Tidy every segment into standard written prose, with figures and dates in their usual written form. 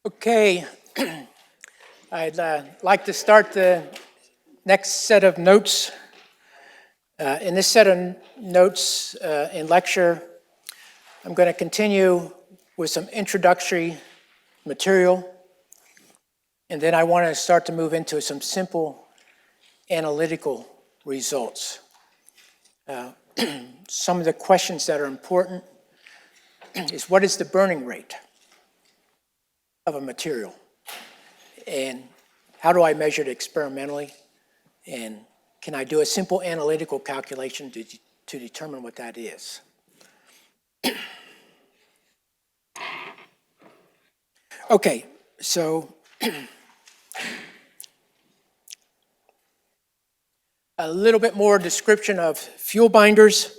Okay, I'd like to start the next set of notes. In this set of notes in lecture, I'm going to continue with some introductory material, and then I want to start to move into some simple analytical results. Some of the questions that are important is, what is the burning rate of a material? And how do I measure it experimentally? And can I do a simple analytical calculation to determine what that is? Okay, so a little bit more description of fuel binders.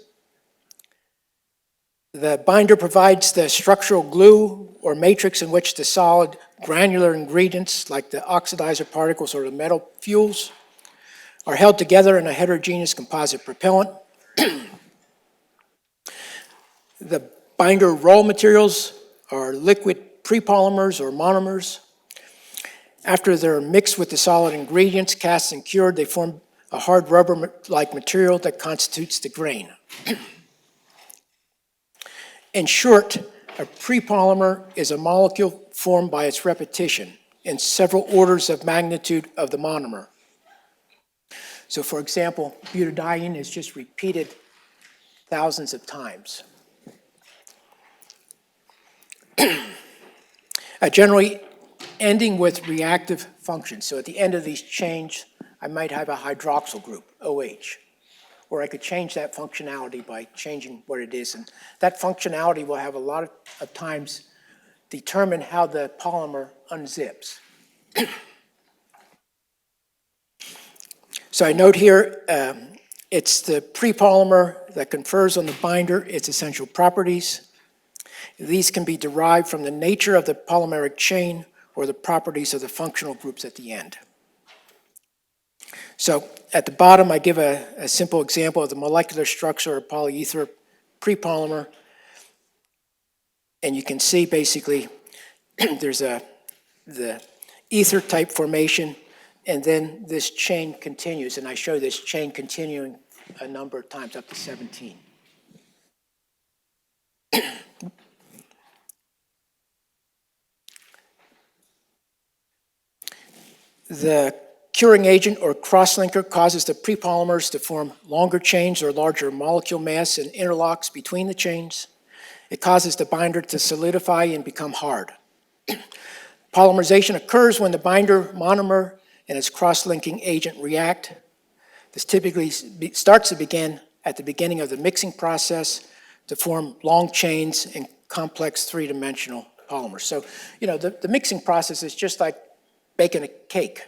The binder provides the structural glue or matrix in which the solid granular ingredients like the oxidizer particles or the metal fuels are held together in a heterogeneous composite propellant. The binder raw materials are liquid prepolymers or monomers. After they're mixed with the solid ingredients, cast and cured, they form a hard rubber-like material that constitutes the grain. In short, a prepolymer is a molecule formed by its repetition in several orders of magnitude of the monomer. So for example, butadiene is just repeated thousands of times. Generally ending with reactive functions. So at the end of these chains, I might have a hydroxyl group, OH. Or I could change that functionality by changing what it is. And that functionality will have a lot of times determine how the polymer unzips. So I note here, it's the prepolymer that confers on the binder its essential properties. These can be derived from the nature of the polymeric chain or the properties of the functional groups at the end. So at the bottom, I give a simple example of the molecular structure of polyether prepolymer. And you can see basically there's the ether type formation, and then this chain continues. And I show this chain continuing a number of times, up to 17. The curing agent or crosslinker causes the prepolymers to form longer chains or larger molecule mass and interlocks between the chains. It causes the binder to solidify and become hard. Polymerization occurs when the binder monomer and its cross-linking agent react. This typically starts to begin at the beginning of the mixing process to form long chains and complex three-dimensional polymers. So, the mixing process is just like baking a cake,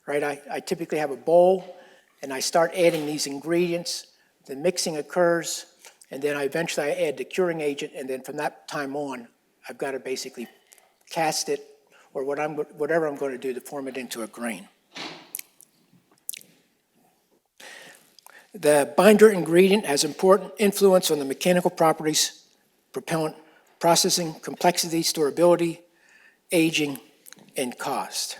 right? I typically have a bowl, and I start adding these ingredients. The mixing occurs, and then eventually I add the curing agent, and then from that time on, I've got to basically cast it, or whatever I'm going to do to form it into a grain. The binder ingredient has important influence on the mechanical properties, propellant processing, complexity, storability, aging, and cost.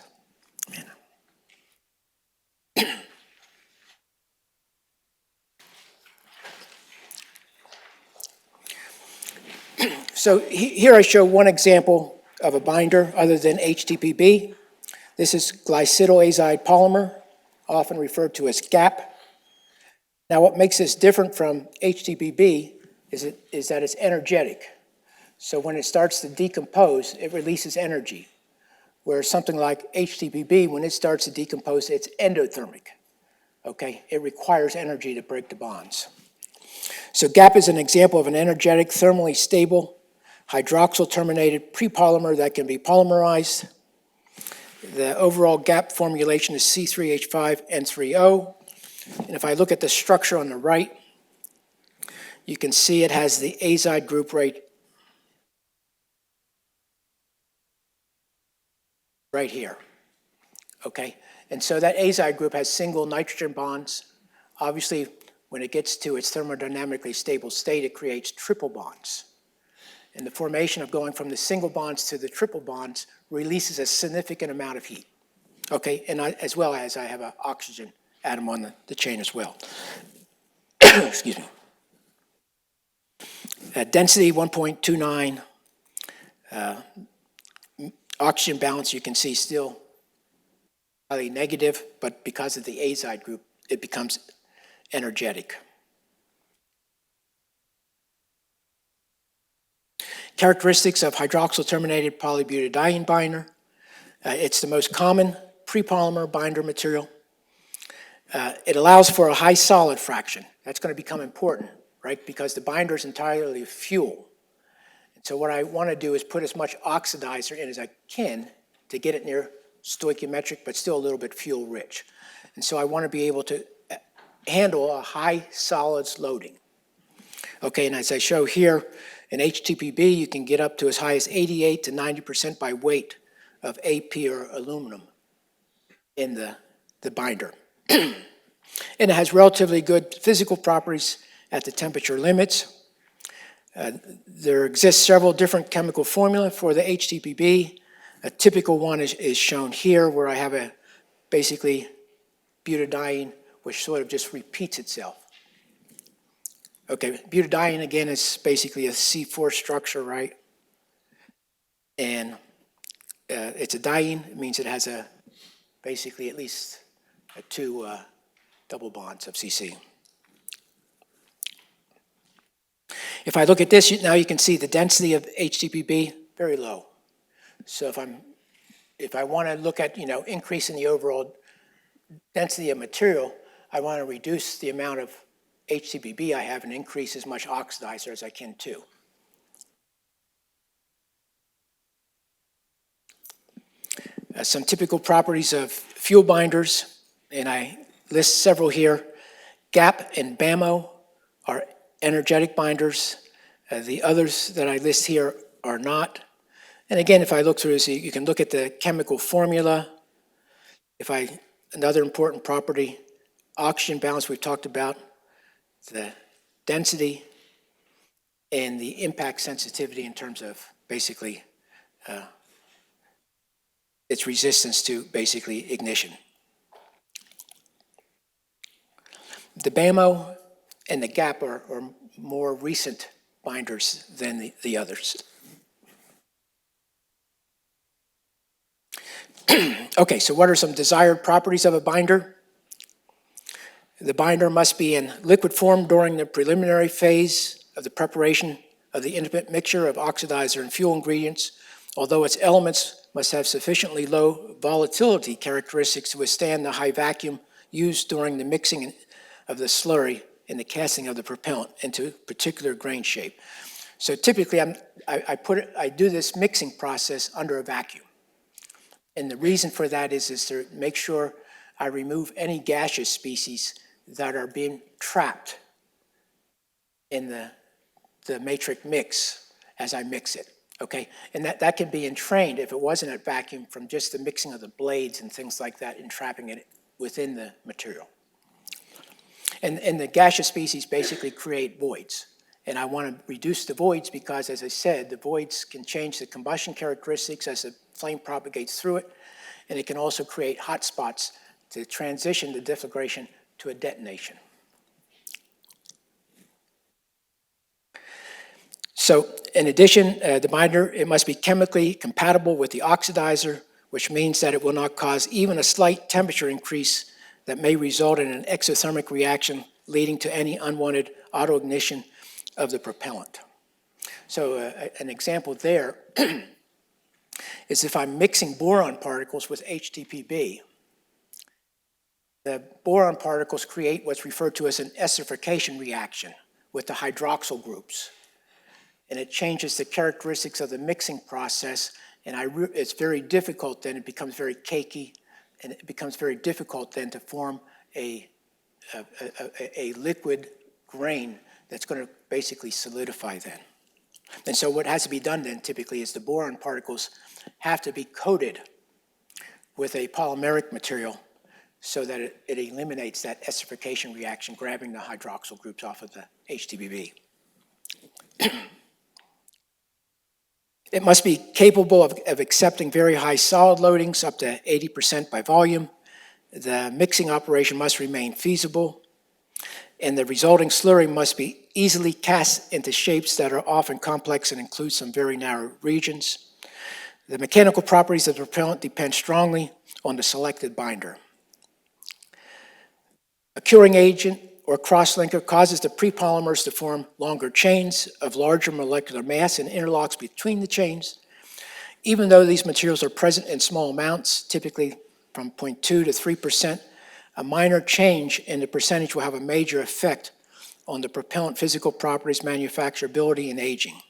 So here I show one example of a binder other than HTPB. This is glycidoazide polymer, often referred to as GAP. Now what makes this different from HTPB is that it's energetic. So when it starts to decompose, it releases energy. Whereas something like HTPB, when it starts to decompose, it's endothermic. Okay, it requires energy to break the bonds. So GAP is an example of an energetic, thermally stable, hydroxyl-terminated prepolymer that can be polymerized. The overall GAP formulation is C3H5N3O. And if I look at the structure on the right, you can see it has the azide group right here. Okay, and so that azide group has single nitrogen bonds. Obviously, when it gets to its thermodynamically stable state, it creates triple bonds. And the formation of going from the single bonds to the triple bonds releases a significant amount of heat. Okay, and as well as I have an oxygen atom on the chain as well. Excuse me. At density 1.29, oxygen balance you can see still highly negative, but because of the azide group, it becomes energetic. Characteristics of hydroxyl terminated polybutadiene binder. It's the most common prepolymer binder material. It allows for a high solid fraction. That's going to become important, right? Because the binder is entirely fuel. And so what I want to do is put as much oxidizer in as I can to get it near stoichiometric, but still a little bit fuel rich. And so I want to be able to handle a high solids loading. Okay, and as I show here, in HTPB, you can get up to as high as 88 to 90% by weight of AP or aluminum in the binder. And it has relatively good physical properties at the temperature limits. There exists several different chemical formula for the HTPB. A typical one is shown here, where I have a basically butadiene, which sort of just repeats itself. Okay, butadiene again is basically a C4 structure, right? And it's a diene. It means it has basically at least two double bonds of CC. If I look at this, now you can see the density of HTPB, very low. So if I want to look at, increasing the overall density of material, I want to reduce the amount of HTPB I have and increase as much oxidizer as I can too. Some typical properties of fuel binders, and I list several here. GAP and BAMO are energetic binders. The others that I list here are not. And again, if I look through this, you can look at the chemical formula. Another important property, oxygen balance we've talked about, the density, and the impact sensitivity in terms of basically its resistance to basically ignition. The BAMO and the GAP are more recent binders than the others. Okay, so what are some desired properties of a binder? The binder must be in liquid form during the preliminary phase of the preparation of the intimate mixture of oxidizer and fuel ingredients, although its elements must have sufficiently low volatility characteristics to withstand the high vacuum used during the mixing of the slurry and the casting of the propellant into particular grain shape. So typically I do this mixing process under a vacuum. And the reason for that is to make sure I remove any gaseous species that are being trapped in the matrix mix as I mix it, okay? And that can be entrained if it wasn't at vacuum from just the mixing of the blades and things like that, entrapping it within the material. And the gaseous species basically create voids. And I want to reduce the voids because, as I said, the voids can change the combustion characteristics as the flame propagates through it, and it can also create hot spots to transition the deflagration to a detonation. So in addition, the binder, it must be chemically compatible with the oxidizer, which means that it will not cause even a slight temperature increase that may result in an exothermic reaction leading to any unwanted autoignition of the propellant. So an example there is if I'm mixing boron particles with HTPB, the boron particles create what's referred to as an esterification reaction with the hydroxyl groups. And it changes the characteristics of the mixing process, and it's very difficult then, it becomes very cakey, and it becomes very difficult then to form a liquid grain that's going to basically solidify then. And so what has to be done then typically is the boron particles have to be coated with a polymeric material so that it eliminates that esterification reaction, grabbing the hydroxyl groups off of the HTPB. It must be capable of accepting very high solid loadings, up to 80% by volume. The mixing operation must remain feasible, and the resulting slurry must be easily cast into shapes that are often complex and include some very narrow regions. The mechanical properties of the propellant depend strongly on the selected binder. A curing agent or crosslinker causes the prepolymers to form longer chains of larger molecular mass and interlocks between the chains. Even though these materials are present in small amounts, typically from 0.2 to 3%, a minor change in the percentage will have a major effect on the propellant physical properties, manufacturability, and aging.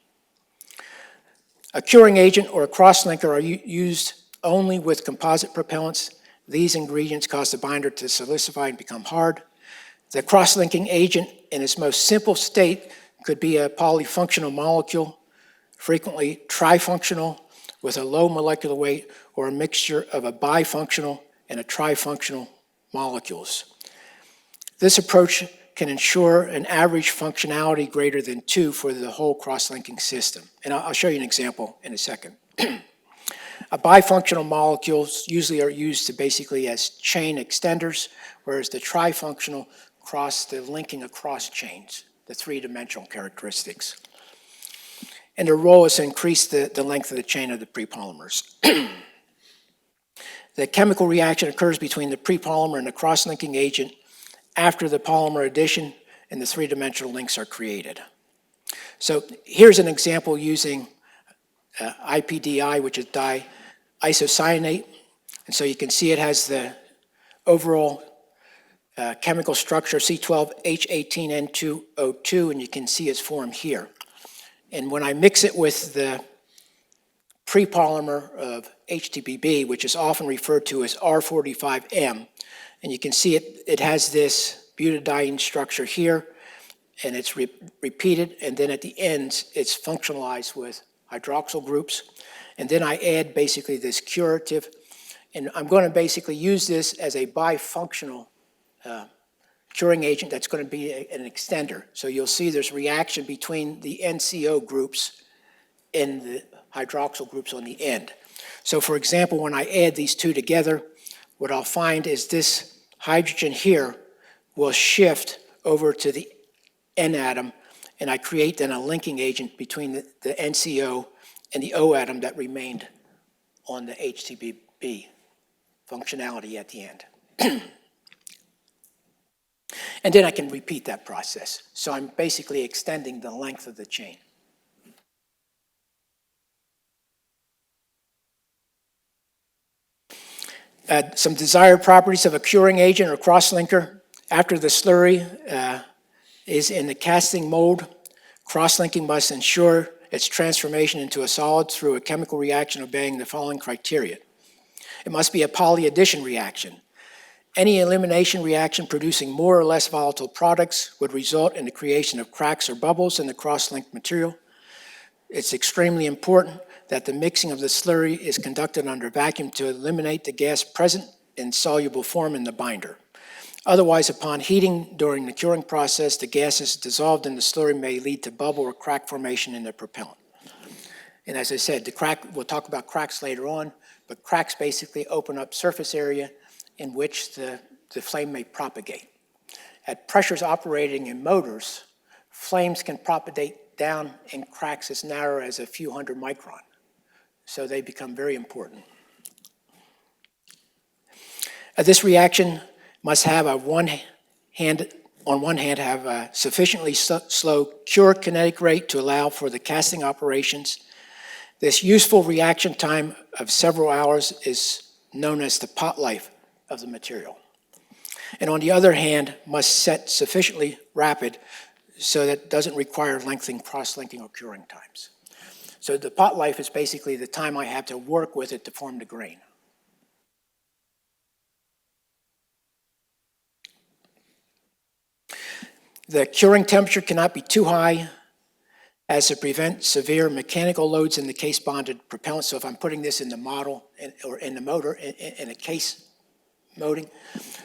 A curing agent or a crosslinker are used only with composite propellants. These ingredients cause the binder to solidify and become hard. The cross-linking agent in its most simple state could be a polyfunctional molecule, frequently trifunctional with a low molecular weight, or a mixture of a bifunctional and a trifunctional molecules. This approach can ensure an average functionality greater than 2 for the whole cross-linking system. And I'll show you an example in a second. A bifunctional molecules usually are used to basically as chain extenders, whereas the trifunctional cross the linking across chains, the three-dimensional characteristics. And their role is to increase the length of the chain of the prepolymers. The chemical reaction occurs between the prepolymer and the cross-linking agent after the polymer addition and the three-dimensional links are created. So here's an example using IPDI, which is diisocyanate. And so you can see it has the overall chemical structure C12H18N2O2, and you can see its form here. And when I mix it with the prepolymer of HTBB, which is often referred to as R45M, and you can see it has this butadiene structure here, and it's repeated, and then at the ends, it's functionalized with hydroxyl groups. And then I add basically this curative, and I'm going to basically use this as a bifunctional curing agent that's going to be an extender. So you'll see there's reaction between the NCO groups and the hydroxyl groups on the end. So for example, when I add these two together, what I'll find is this hydrogen here will shift over to the N atom, and I create then a linking agent between the NCO and the O atom that remained on the HTBB functionality at the end. And then I can repeat that process. So I'm basically extending the length of the chain. Some desired properties of a curing agent or crosslinker. After the slurry is in the casting mold, crosslinking must ensure its transformation into a solid through a chemical reaction obeying the following criteria. It must be a polyaddition reaction. Any elimination reaction producing more or less volatile products would result in the creation of cracks or bubbles in the cross-linked material. It's extremely important that the mixing of the slurry is conducted under vacuum to eliminate the gas present in soluble form in the binder. Otherwise, upon heating during the curing process, the gases dissolved in the slurry may lead to bubble or crack formation in the propellant. And as I said, we'll talk about cracks later on, but cracks basically open up surface area in which the flame may propagate. At pressures operating in motors, flames can propagate down in cracks as narrow as a few hundred micron. So they become very important. This reaction must have on one hand have a sufficiently slow cure kinetic rate to allow for the casting operations. This useful reaction time of several hours is known as the pot life of the material. And on the other hand, must set sufficiently rapid so that it doesn't require lengthening, cross-linking, or curing times. So the pot life is basically the time I have to work with it to form the grain. The curing temperature cannot be too high as to prevent severe mechanical loads in the case-bonded propellant. So if I'm putting this in the model or in the motor in a case moding,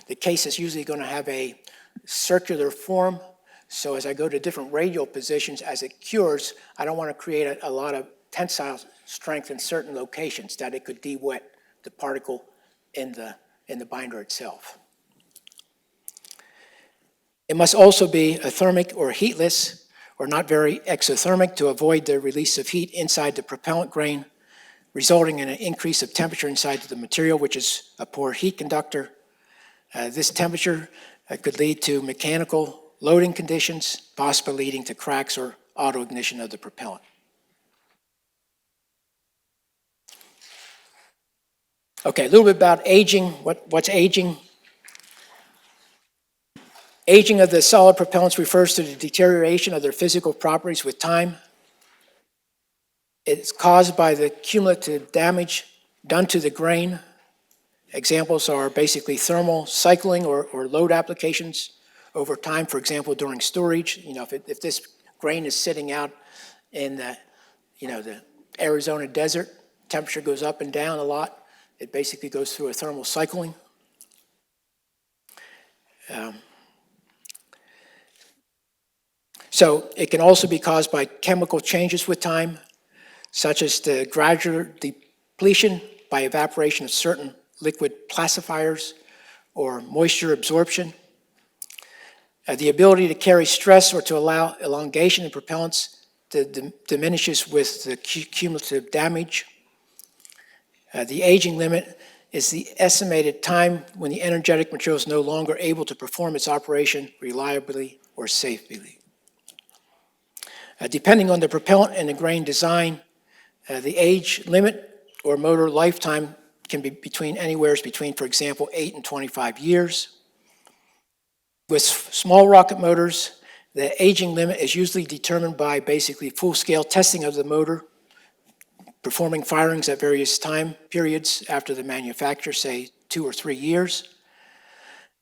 the case is usually going to have a circular form. So as I go to different radial positions, as it cures, I don't want to create a lot of tensile strength in certain locations that it could de-wet the particle in the binder itself. It must also be athermic or heatless, or not very exothermic, to avoid the release of heat inside the propellant grain, resulting in an increase of temperature inside the material, which is a poor heat conductor. This temperature could lead to mechanical loading conditions, possibly leading to cracks or auto-ignition of the propellant. Okay, a little bit about aging. What's aging? Aging of the solid propellants refers to the deterioration of their physical properties with time. It's caused by the cumulative damage done to the grain. Examples are basically thermal cycling or load applications over time. For example, during storage, if this grain is sitting out in the Arizona desert, temperature goes up and down a lot. It basically goes through a thermal cycling. So it can also be caused by chemical changes with time, such as the gradual depletion by evaporation of certain liquid placifiers or moisture absorption. The ability to carry stress or to allow elongation in propellants diminishes with the cumulative damage. The aging limit is the estimated time when the energetic material is no longer able to perform its operation reliably or safely. Depending on the propellant and the grain design, the age limit or motor lifetime can be anywhere between, for example, 8 and 25 years. With small rocket motors, the aging limit is usually determined by basically full-scale testing of the motor, performing firings at various time periods after the manufacture, say 2 or 3 years.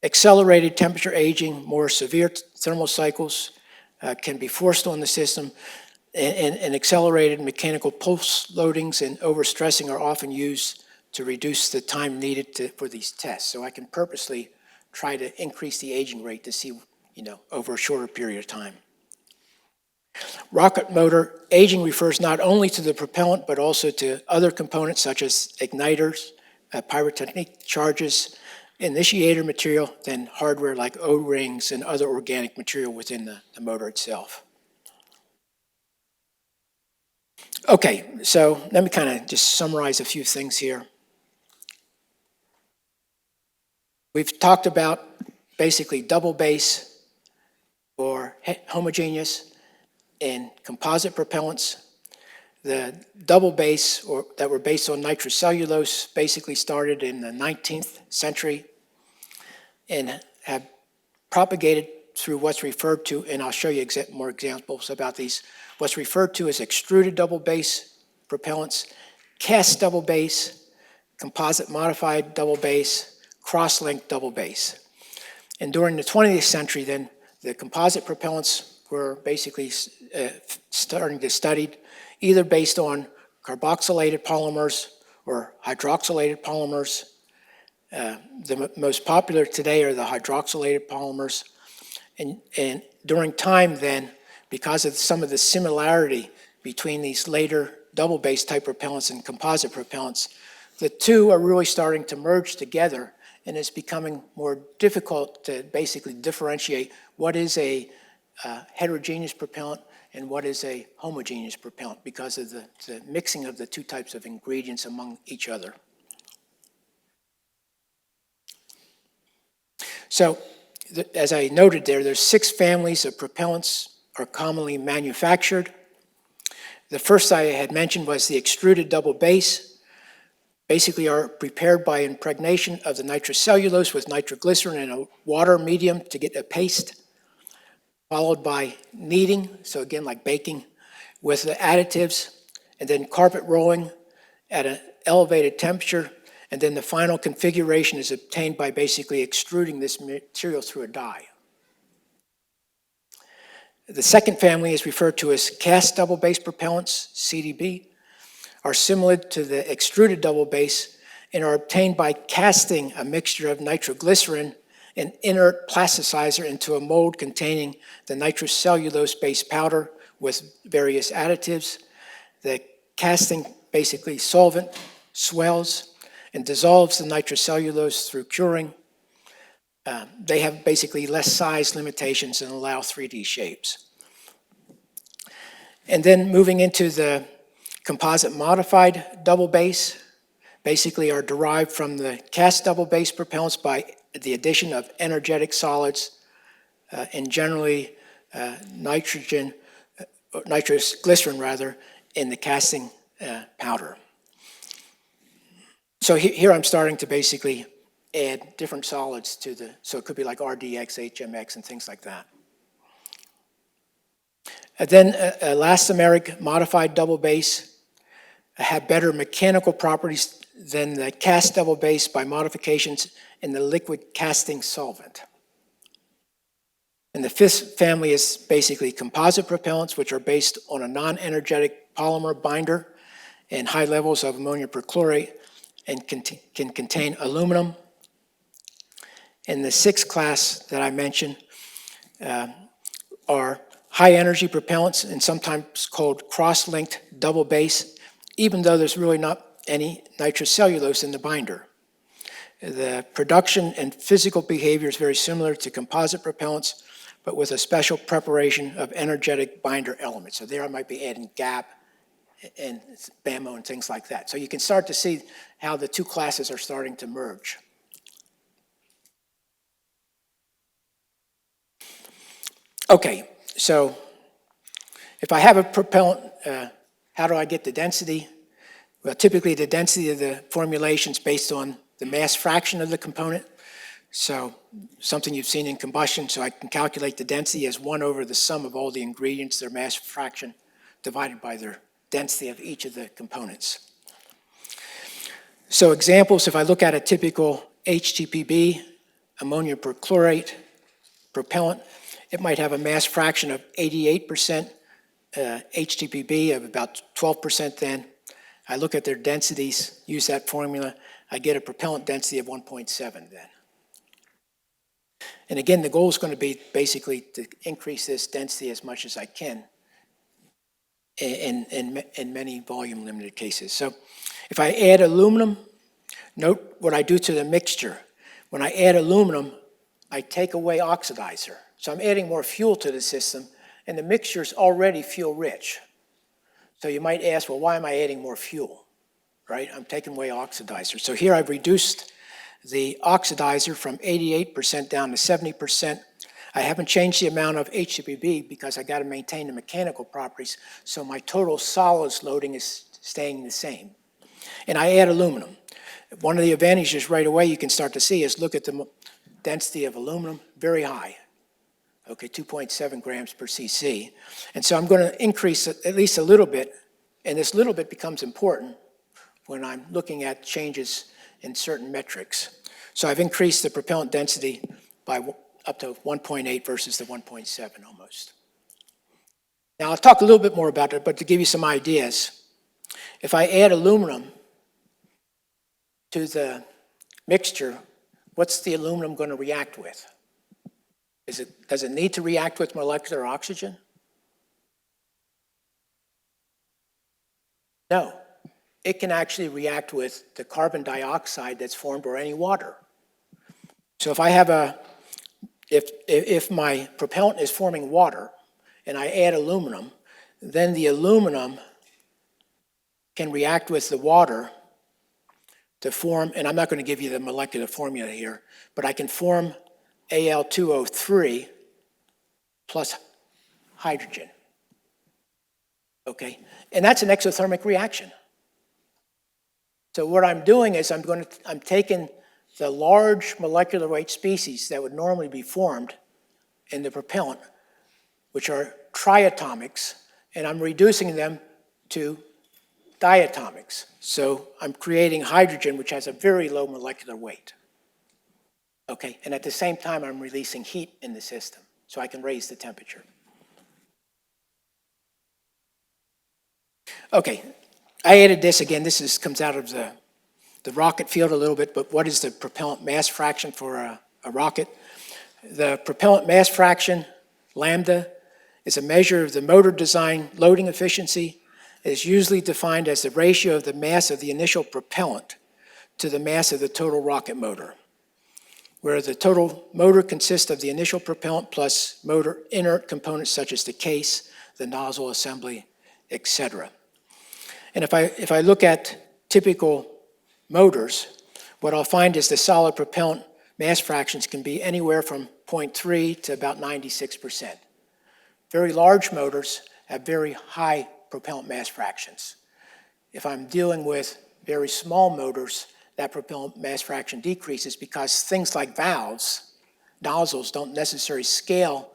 Accelerated temperature aging, more severe thermal cycles can be forced on the system, and accelerated mechanical pulse loadings and overstressing are often used to reduce the time needed for these tests. So I can purposely try to increase the aging rate to see, over a shorter period of time. Rocket motor aging refers not only to the propellant, but also to other components such as igniters, pyrotechnic charges, initiator material, then hardware like O-rings and other organic material within the motor itself. Okay, so let me kind of just summarize a few things here. We've talked about basically double base or homogeneous in composite propellants. The double base that were based on nitrocellulose basically started in the 19th century and have propagated through what's referred to, and I'll show you more examples about these, what's referred to as extruded double base propellants, cast double base, composite modified double base, cross-linked double base. And during the 20th century, then, the composite propellants were basically starting to study either based on carboxylated polymers or hydroxylated polymers. The most popular today are the hydroxylated polymers. And during time then, because of some of the similarity between these later double base type propellants and composite propellants, the two are really starting to merge together, and it's becoming more difficult to basically differentiate what is a heterogeneous propellant and what is a homogeneous propellant because of the mixing of the two types of ingredients among each other. So, as I noted there's 6 families of propellants are commonly manufactured. The first I had mentioned was the extruded double base. Basically are prepared by impregnation of the nitrocellulose with nitroglycerin in a water medium to get a paste, followed by kneading, so again like baking, with the additives, and then carpet rolling at an elevated temperature, and then the final configuration is obtained by basically extruding this material through a die. The second family is referred to as cast double base propellants, CDB, are similar to the extruded double base and are obtained by casting a mixture of nitroglycerin and inert plasticizer into a mold containing the nitrocellulose-based powder with various additives. The casting basically solvent swells and dissolves the nitrocellulose through curing. They have basically less size limitations and allow 3D shapes. And then moving into the composite modified double base, basically are derived from the cast double base propellants by the addition of energetic solids and generally nitrous glycerin rather, in the casting powder. So here I'm starting to basically add different solids to the, so it could be like RDX, HMX, and things like that. And then elastomeric modified double base have better mechanical properties than the cast double base by modifications in the liquid casting solvent. And the fifth family is basically composite propellants, which are based on a non-energetic polymer binder and high levels of ammonium perchlorate and can contain aluminum. And the sixth class that I mentioned are high energy propellants and sometimes called cross-linked double base, even though there's really not any nitrocellulose in the binder. The production and physical behavior is very similar to composite propellants, but with a special preparation of energetic binder elements. So there I might be adding GAP and BAMO and things like that. So you can start to see how the two classes are starting to merge. Okay, so if I have a propellant, how do I get the density? Well, typically the density of the formulation is based on the mass fraction of the component. So something you've seen in combustion, so I can calculate the density as 1 over the sum of all the ingredients, their mass fraction, divided by their density of each of the components. So examples, if I look at a typical HTPB, ammonium perchlorate propellant, it might have a mass fraction of 88%, HTPB of about 12% then. I look at their densities, use that formula, I get a propellant density of 1.7 then. And again, the goal is going to be basically to increase this density as much as I can in many volume limited cases. So if I add aluminum, note what I do to the mixture. When I add aluminum, I take away oxidizer. So I'm adding more fuel to the system, and the mixture is already fuel rich. So you might ask, well, why am I adding more fuel, right? I'm taking away oxidizer. So here I've reduced the oxidizer from 88% down to 70%. I haven't changed the amount of HTPB because I got to maintain the mechanical properties, so my total solids loading is staying the same. And I add aluminum. One of the advantages right away you can start to see is look at the density of aluminum, very high. Okay, 2.7 grams per cc. And so I'm going to increase it at least a little bit, and this little bit becomes important when I'm looking at changes in certain metrics. So I've increased the propellant density by up to 1.8 versus the 1.7 almost. Now I'll talk a little bit more about it, but to give you some ideas, if I add aluminum to the mixture, what's the aluminum going to react with? Does it need to react with molecular oxygen? No. It can actually react with the carbon dioxide that's formed or any water. So if I have if my propellant is forming water and I add aluminum, then the aluminum can react with the water to form, and I'm not going to give you the molecular formula here, but I can form Al2O3 plus hydrogen. Okay? And that's an exothermic reaction. So what I'm doing is I'm taking the large molecular weight species that would normally be formed in the propellant, which are triatomics, and I'm reducing them to diatomics. So I'm creating hydrogen, which has a very low molecular weight. Okay, and at the same time, I'm releasing heat in the system, so I can raise the temperature. Okay, I added this again. This comes out of the rocket field a little bit, but what is the propellant mass fraction for a rocket? The propellant mass fraction, lambda, is a measure of the motor design loading efficiency is usually defined as the ratio of the mass of the initial propellant to the mass of the total rocket motor, where the total motor consists of the initial propellant plus motor inert components such as the case, the nozzle assembly, etc. And if I look at typical motors, what I'll find is the solid propellant mass fractions can be anywhere from 0.3 to about 96%. Very large motors have very high propellant mass fractions. If I'm dealing with very small motors, that propellant mass fraction decreases because things like valves, nozzles, don't necessarily scale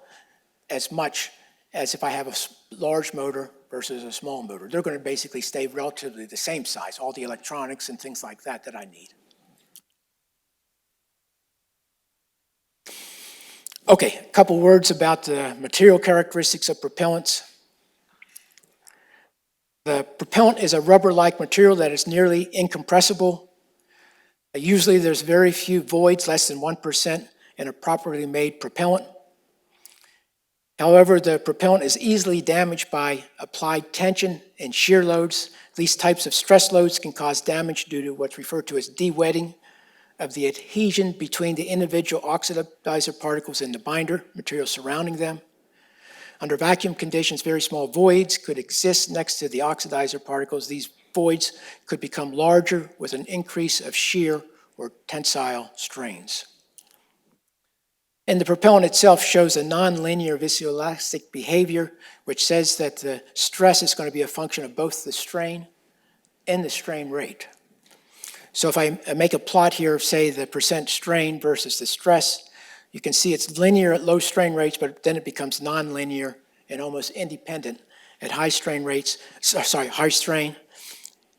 as much as if I have a large motor versus a small motor. They're going to basically stay relatively the same size, all the electronics and things like that that I need. Okay, a couple words about the material characteristics of propellants. The propellant is a rubber-like material that is nearly incompressible. Usually there's very few voids, less than 1%, in a properly made propellant. However, the propellant is easily damaged by applied tension and shear loads. These types of stress loads can cause damage due to what's referred to as de-wetting of the adhesion between the individual oxidizer particles and the binder material surrounding them. Under vacuum conditions, very small voids could exist next to the oxidizer particles. These voids could become larger with an increase of shear or tensile strains. And the propellant itself shows a nonlinear viscoelastic behavior, which says that the stress is going to be a function of both the strain and the strain rate. So if I make a plot here of, say, the percent strain versus the stress, you can see it's linear at low strain rates, but then it becomes nonlinear and almost independent at high strain rates, high strain.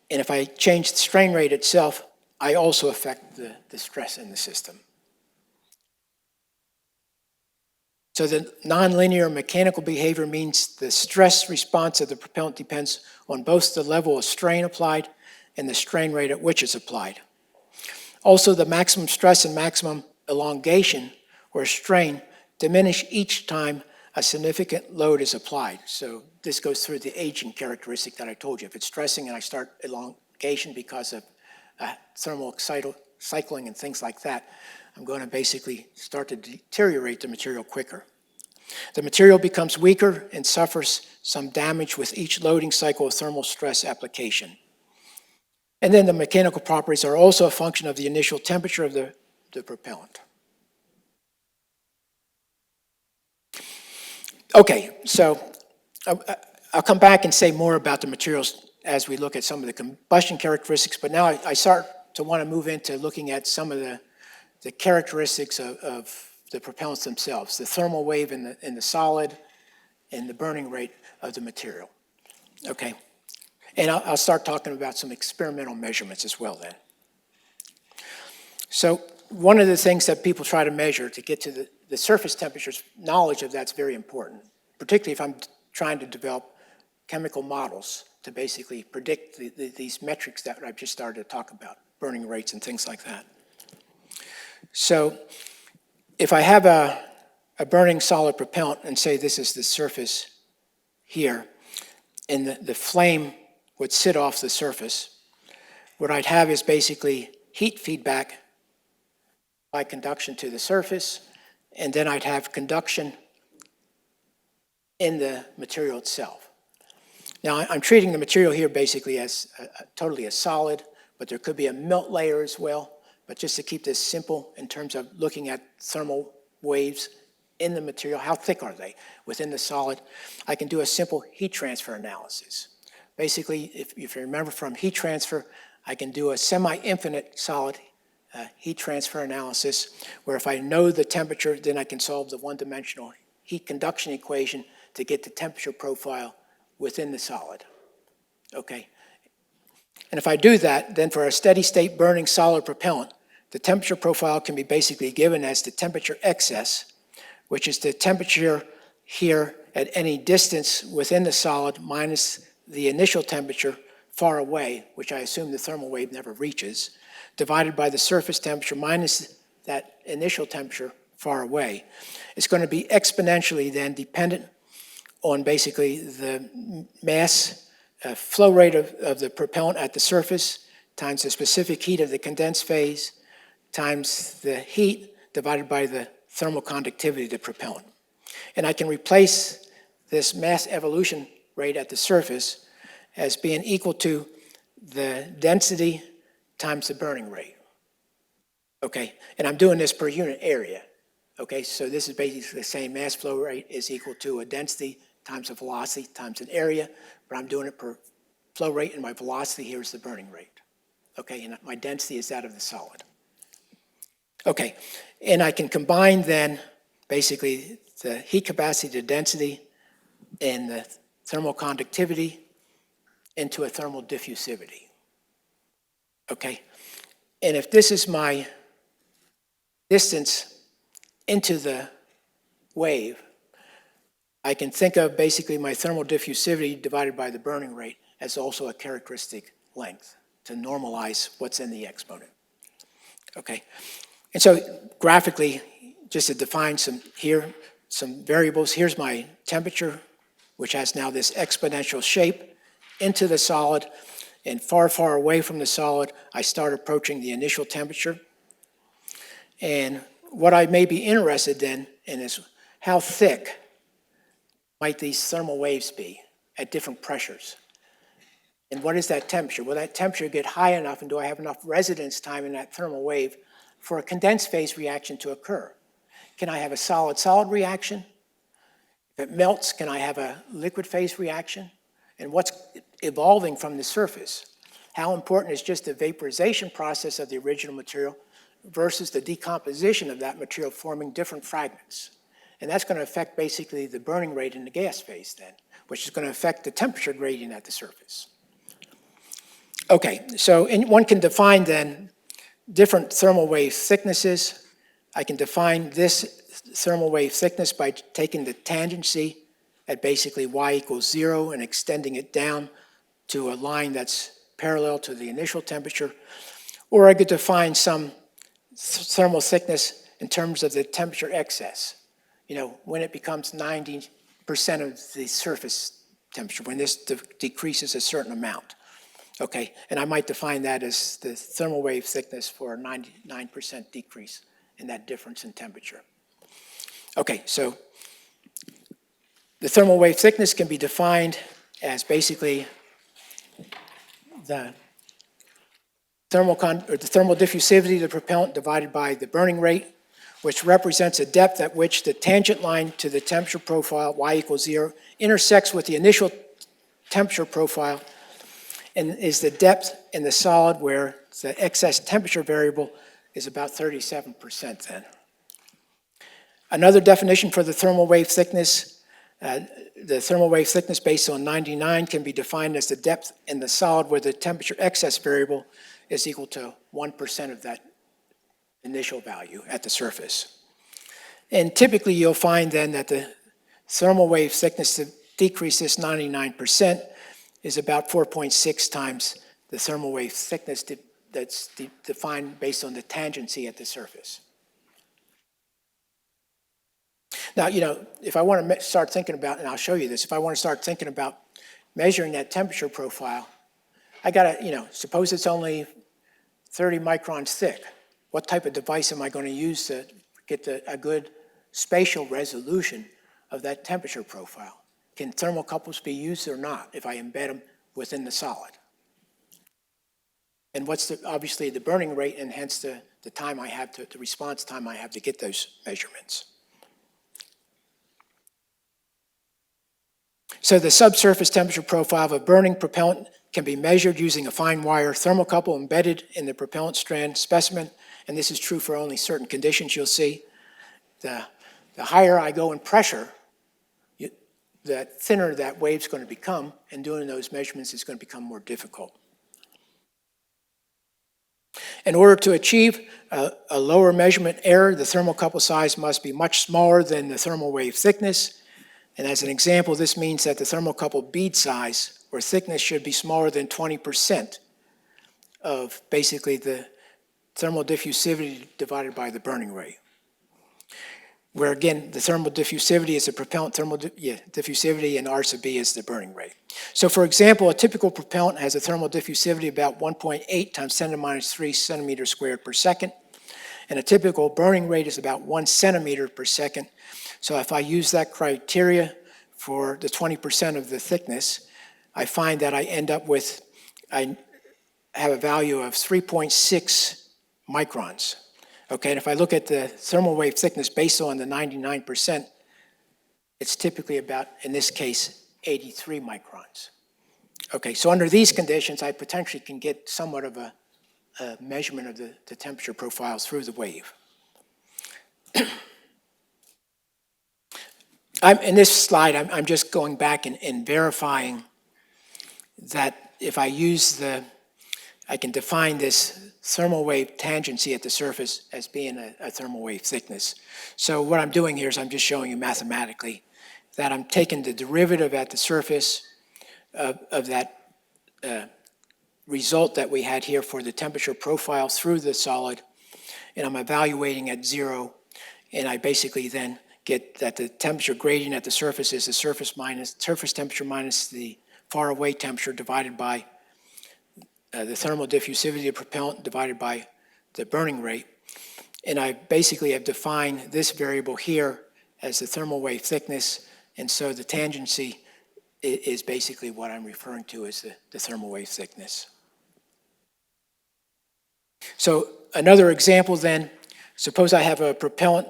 And if I change the strain rate itself, I also affect the stress in the system. So the nonlinear mechanical behavior means the stress response of the propellant depends on both the level of strain applied and the strain rate at which it's applied. Also, the maximum stress and maximum elongation or strain diminish each time a significant load is applied. So this goes through the aging characteristic that I told you. If it's stressing and I start elongation because of thermal cycling and things like that, I'm going to basically start to deteriorate the material quicker. The material becomes weaker and suffers some damage with each loading cycle of thermal stress application. And then the mechanical properties are also a function of the initial temperature of the propellant. Okay, so I'll come back and say more about the materials as we look at some of the combustion characteristics, but now I start to want to move into looking at some of the characteristics of the propellants themselves, the thermal wave in the solid and the burning rate of the material. Okay. And I'll start talking about some experimental measurements as well then. So one of the things that people try to measure to get to the surface temperatures, knowledge of that's very important, particularly if I'm trying to develop chemical models to basically predict these metrics that I've just started to talk about, burning rates and things like that. So if I have a burning solid propellant and say this is the surface here, and the flame would sit off the surface, what I'd have is basically heat feedback by conduction to the surface, and then I'd have conduction in the material itself. Now, I'm treating the material here basically as totally a solid, but there could be a melt layer as well. But just to keep this simple in terms of looking at thermal waves in the material, how thick are they within the solid, I can do a simple heat transfer analysis. Basically, if you remember from heat transfer, I can do a semi-infinite solid heat transfer analysis, where if I know the temperature, then I can solve the one-dimensional heat conduction equation to get the temperature profile within the solid. Okay. And if I do that, then for a steady state burning solid propellant, the temperature profile can be basically given as the temperature excess, which is the temperature here at any distance within the solid minus the initial temperature far away, which I assume the thermal wave never reaches, divided by the surface temperature minus that initial temperature far away. It's going to be exponentially then dependent on basically the mass flow rate of the propellant at the surface times the specific heat of the condensed phase times the heat divided by the thermal conductivity of the propellant. And I can replace this mass evolution rate at the surface as being equal to the density times the burning rate. Okay, and I'm doing this per unit area. Okay, so this is basically the same mass flow rate is equal to a density times a velocity times an area, but I'm doing it per flow rate, and my velocity here is the burning rate. Okay, and my density is that of the solid. Okay, and I can combine then basically the heat capacity to density and the thermal conductivity into a thermal diffusivity. Okay, and if this is my distance into the wave, I can think of basically my thermal diffusivity divided by the burning rate as also a characteristic length to normalize what's in the exponent. Okay, and so graphically, just to define some variables, here's my temperature, which has now this exponential shape into the solid, and far, far away from the solid, I start approaching the initial temperature. And what I may be interested in is how thick might these thermal waves be at different pressures? And what is that temperature? Will that temperature get high enough, and do I have enough residence time in that thermal wave for a condensed phase reaction to occur? Can I have a solid-solid reaction? If it melts, can I have a liquid phase reaction? And what's evolving from the surface? How important is just the vaporization process of the original material versus the decomposition of that material forming different fragments? And that's going to affect basically the burning rate in the gas phase then, which is going to affect the temperature gradient at the surface. Okay, so one can define then different thermal wave thicknesses. I can define this thermal wave thickness by taking the tangency at basically y equals 0 and extending it down to a line that's parallel to the initial temperature. Or I could define some thermal thickness in terms of the temperature excess. You know, when it becomes 90% of the surface temperature, when this decreases a certain amount. Okay, and I might define that as the thermal wave thickness for a 99% decrease in that difference in temperature. Okay, so the thermal wave thickness can be defined as basically the thermal diffusivity of the propellant divided by the burning rate, which represents a depth at which the tangent line to the temperature profile, y equals 0, intersects with the initial temperature profile, and is the depth in the solid where the excess temperature variable is about 37% then. Another definition for the thermal wave thickness, based on 99 can be defined as the depth in the solid where the temperature excess variable is equal to 1% of that initial value at the surface. And typically you'll find then that the thermal wave thickness to decrease this 99% is about 4.6 times the thermal wave thickness that's defined based on the tangency at the surface. Now, you know, if I want to start thinking about, and I'll show you this, if I want to start thinking about measuring that temperature profile, I got to, you know, suppose it's only 30 microns thick. What type of device am I going to use to get a good spatial resolution of that temperature profile? Can thermocouples be used or not if I embed them within the solid? And what's obviously the burning rate, and hence the time I have the response time I have to get those measurements. So the subsurface temperature profile of a burning propellant can be measured using a fine wire thermocouple embedded in the propellant strand specimen, and this is true for only certain conditions you'll see. The higher I go in pressure, the thinner that wave's going to become, and doing those measurements is going to become more difficult. In order to achieve a lower measurement error, the thermocouple size must be much smaller than the thermal wave thickness. And as an example, this means that the thermocouple bead size or thickness should be smaller than 20% of basically the thermal diffusivity divided by the burning rate. where again, the thermal diffusivity is the propellant thermal diffusivity, and R sub B is the burning rate. So for example, a typical propellant has a thermal diffusivity about 1.8 times 10 to the minus 3 centimeters squared per second, and a typical burning rate is about 1 centimeter per second. So if I use that criteria for the 20% of the thickness, I find that I end up with, I have a value of 3.6 microns. Okay, and if I look at the thermal wave thickness based on the 99%, it's typically about, in this case, 83 microns. Okay, so under these conditions, I potentially can get somewhat of a measurement of the temperature profile through the wave. In this slide, I'm just going back and verifying that if I use I can define this thermal wave tangency at the surface as being a thermal wave thickness. So what I'm doing here is I'm just showing you mathematically that I'm taking the derivative at the surface of that result that we had here for the temperature profile through the solid, and I'm evaluating at 0, and I basically then get that the temperature gradient at the surface is the surface temperature minus the far away temperature divided by the thermal diffusivity of propellant divided by the burning rate. And I basically have defined this variable here as the thermal wave thickness, and so the tangency is basically what I'm referring to as the thermal wave thickness. So another example then, suppose I have a propellant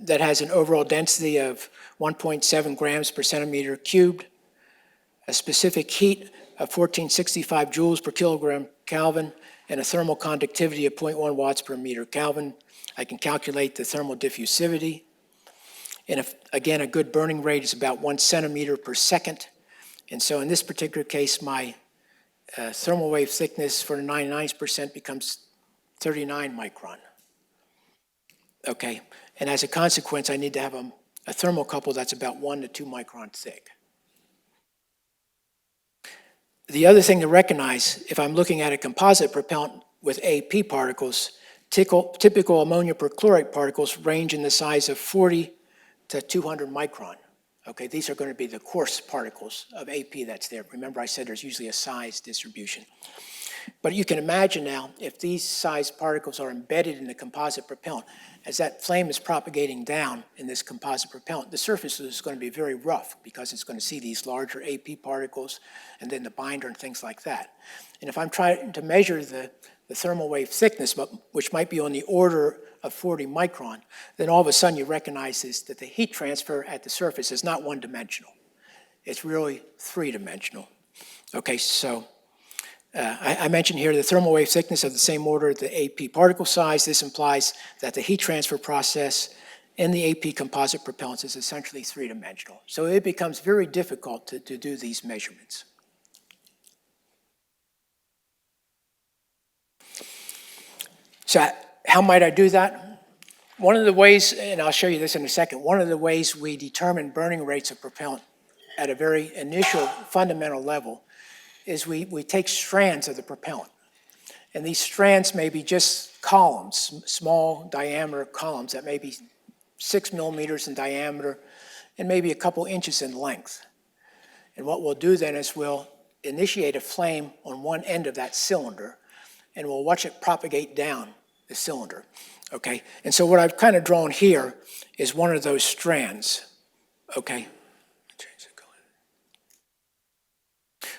that has an overall density of 1.7 grams per centimeter cubed, a specific heat of 1465 joules per kilogram Kelvin, and a thermal conductivity of 0.1 watts per meter Kelvin. I can calculate the thermal diffusivity. And if, again, a good burning rate is about 1 centimeter per second. And so in this particular case, my thermal wave thickness for the 99% becomes 39 micron. Okay, and as a consequence, I need to have a thermocouple that's about 1 to 2 micron thick. The other thing to recognize, if I'm looking at a composite propellant with AP particles, typical ammonia perchlorate particles range in the size of 40 to 200 micron. Okay, these are going to be the coarse particles of AP that's there. Remember, I said there's usually a size distribution. But you can imagine now, if these size particles are embedded in the composite propellant, as that flame is propagating down in this composite propellant, the surface is going to be very rough because it's going to see these larger AP particles and then the binder and things like that. And if I'm trying to measure the thermal wave thickness, which might be on the order of 40 micron, then all of a sudden you recognize that the heat transfer at the surface is not one-dimensional. It's really three-dimensional. Okay, so I mentioned here the thermal wave thickness of the same order as the AP particle size. This implies that the heat transfer process in the AP composite propellants is essentially three-dimensional. So it becomes very difficult to do these measurements. So how might I do that? One of the ways, and I'll show you this in a second, one of the ways we determine burning rates of propellant at a very initial fundamental level is we take strands of the propellant. And these strands may be just columns, small diameter columns that may be 6 millimeters in diameter and maybe a couple inches in length. And what we'll do then is we'll initiate a flame on one end of that cylinder and we'll watch it propagate down the cylinder, okay? And so what I've kind of drawn here is one of those strands, okay?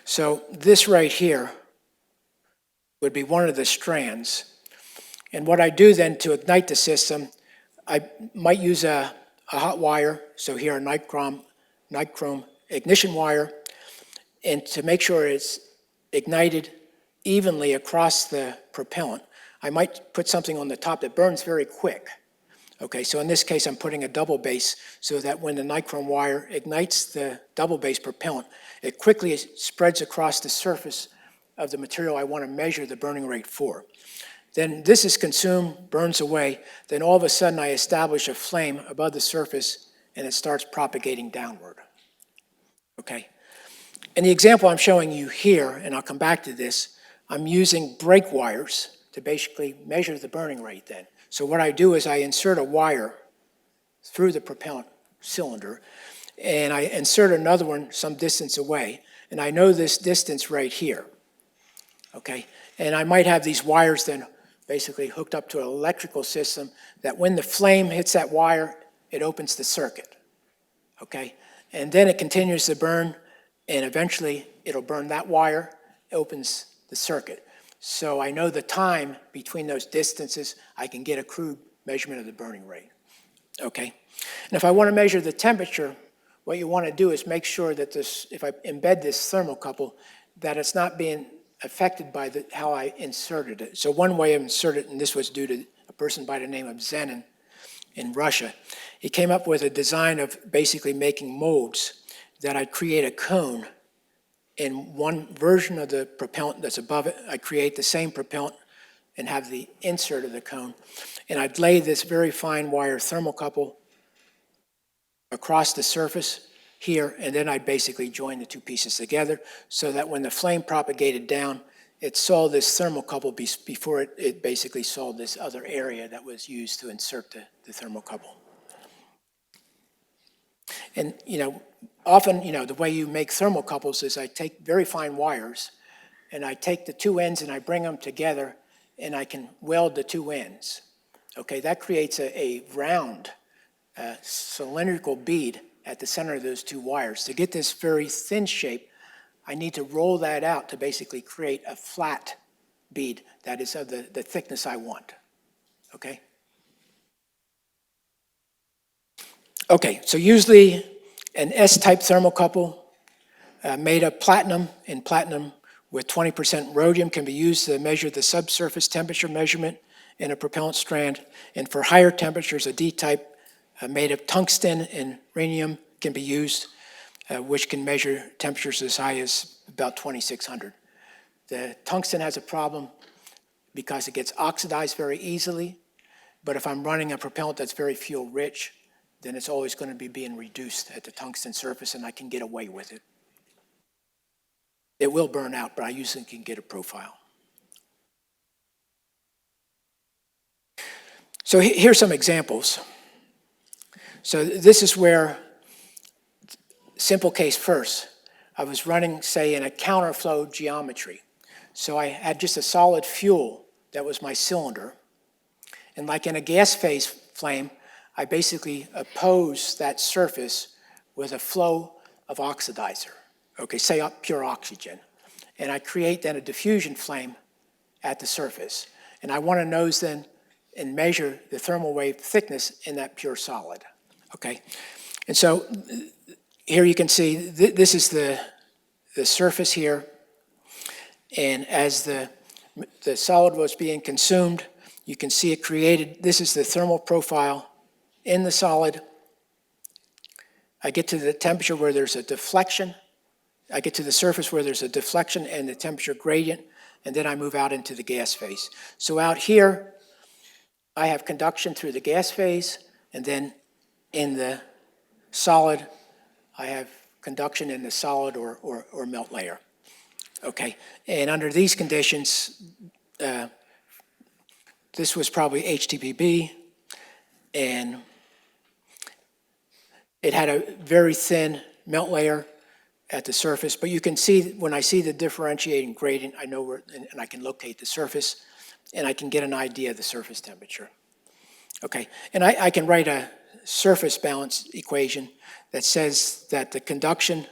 So this right here would be one of the strands. And what I do then to ignite the system, I might use a hot wire, so here a nichrome ignition wire, and to make sure it's ignited evenly across the propellant, I might put something on the top that burns very quick. Okay, so in this case, I'm putting a double base so that when the nichrome wire ignites the double base propellant, it quickly spreads across the surface of the material I want to measure the burning rate for. Then this is consumed, burns away, then all of a sudden I establish a flame above the surface and it starts propagating downward. Okay, in the example I'm showing you here, and I'll come back to this, I'm using brake wires to basically measure the burning rate then. So what I do is I insert a wire through the propellant cylinder, and I insert another one some distance away, and I know this distance right here, okay? And I might have these wires then basically hooked up to an electrical system that when the flame hits that wire, it opens the circuit, okay? And then it continues to burn, and eventually it'll burn that wire, opens the circuit. So I know the time between those distances, I can get a crude measurement of the burning rate, okay? And if I want to measure the temperature, what you want to do is make sure that this, if I embed this thermocouple, that it's not being affected by how I inserted it. So one way I inserted it, and this was due to a person by the name of Zenin in Russia, he came up with a design of basically making molds that I'd create a cone in one version of the propellant that's above it. I'd create the same propellant and have the insert of the cone. And I'd lay this very fine wire thermocouple across the surface here, and then I'd basically join the two pieces together so that when the flame propagated down, it saw this thermocouple before it basically saw this other area that was used to insert the thermocouple. And, often, the way you make thermocouples is I take very fine wires, and I take the two ends and I bring them together, and I can weld the two ends. Okay, that creates a round cylindrical bead at the center of those two wires. To get this very thin shape, I need to roll that out to basically create a flat bead that is of the thickness I want, okay? Okay, so usually an S-type thermocouple made of platinum, and platinum with 20% rhodium can be used to measure the subsurface temperature measurement in a propellant strand. And for higher temperatures, a D-type made of tungsten and rhenium can be used, which can measure temperatures as high as about 2,600. The tungsten has a problem because it gets oxidized very easily, but if I'm running a propellant that's very fuel rich, then it's always going to be being reduced at the tungsten surface, and I can get away with it. It will burn out, but I usually can get a profile. So here's some examples. So this is where, simple case first, I was running, say, in a counterflow geometry. So I had just a solid fuel that was my cylinder. And like in a gas phase flame, I basically oppose that surface with a flow of oxidizer, okay, say pure oxygen. And I create then a diffusion flame at the surface. And I want to nose then and measure the thermal wave thickness in that pure solid, okay? And so here you can see this is the surface here. And as the solid was being consumed, you can see it created, this is the thermal profile in the solid. I get to the temperature where there's a deflection. I get to the surface where there's a deflection and the temperature gradient, and then I move out into the gas phase. So out here, I have conduction through the gas phase, and then in the solid, I have conduction in the solid or melt layer. Okay, and under these conditions, this was probably HTPB, and it had a very thin melt layer at the surface, but you can see when I see the differentiating gradient, I know where, and I can locate the surface, and I can get an idea of the surface temperature. Okay, and I can write a surface balance equation that says that the conduction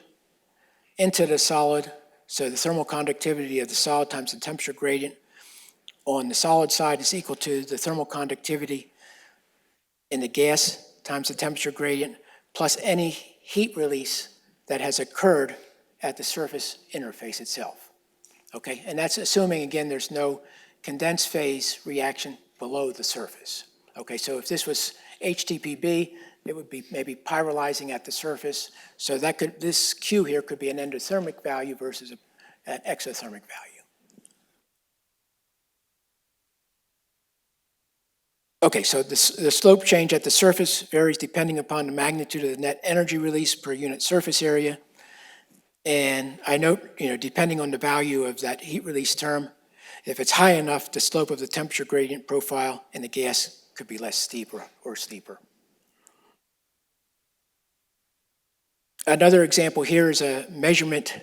into the solid, so the thermal conductivity of the solid times the temperature gradient on the solid side is equal to the thermal conductivity in the gas times the temperature gradient plus any heat release that has occurred at the surface interface itself. Okay, and that's assuming, again, there's no condensed phase reaction below the surface. Okay, so if this was HTPB, it would be maybe pyrolyzing at the surface. So that could, this Q here could be an endothermic value versus an exothermic value. Okay, so the slope change at the surface varies depending upon the magnitude of the net energy release per unit surface area. And I note, depending on the value of that heat release term, if it's high enough, the slope of the temperature gradient profile in the gas could be less steep or steeper. Another example here is a measurement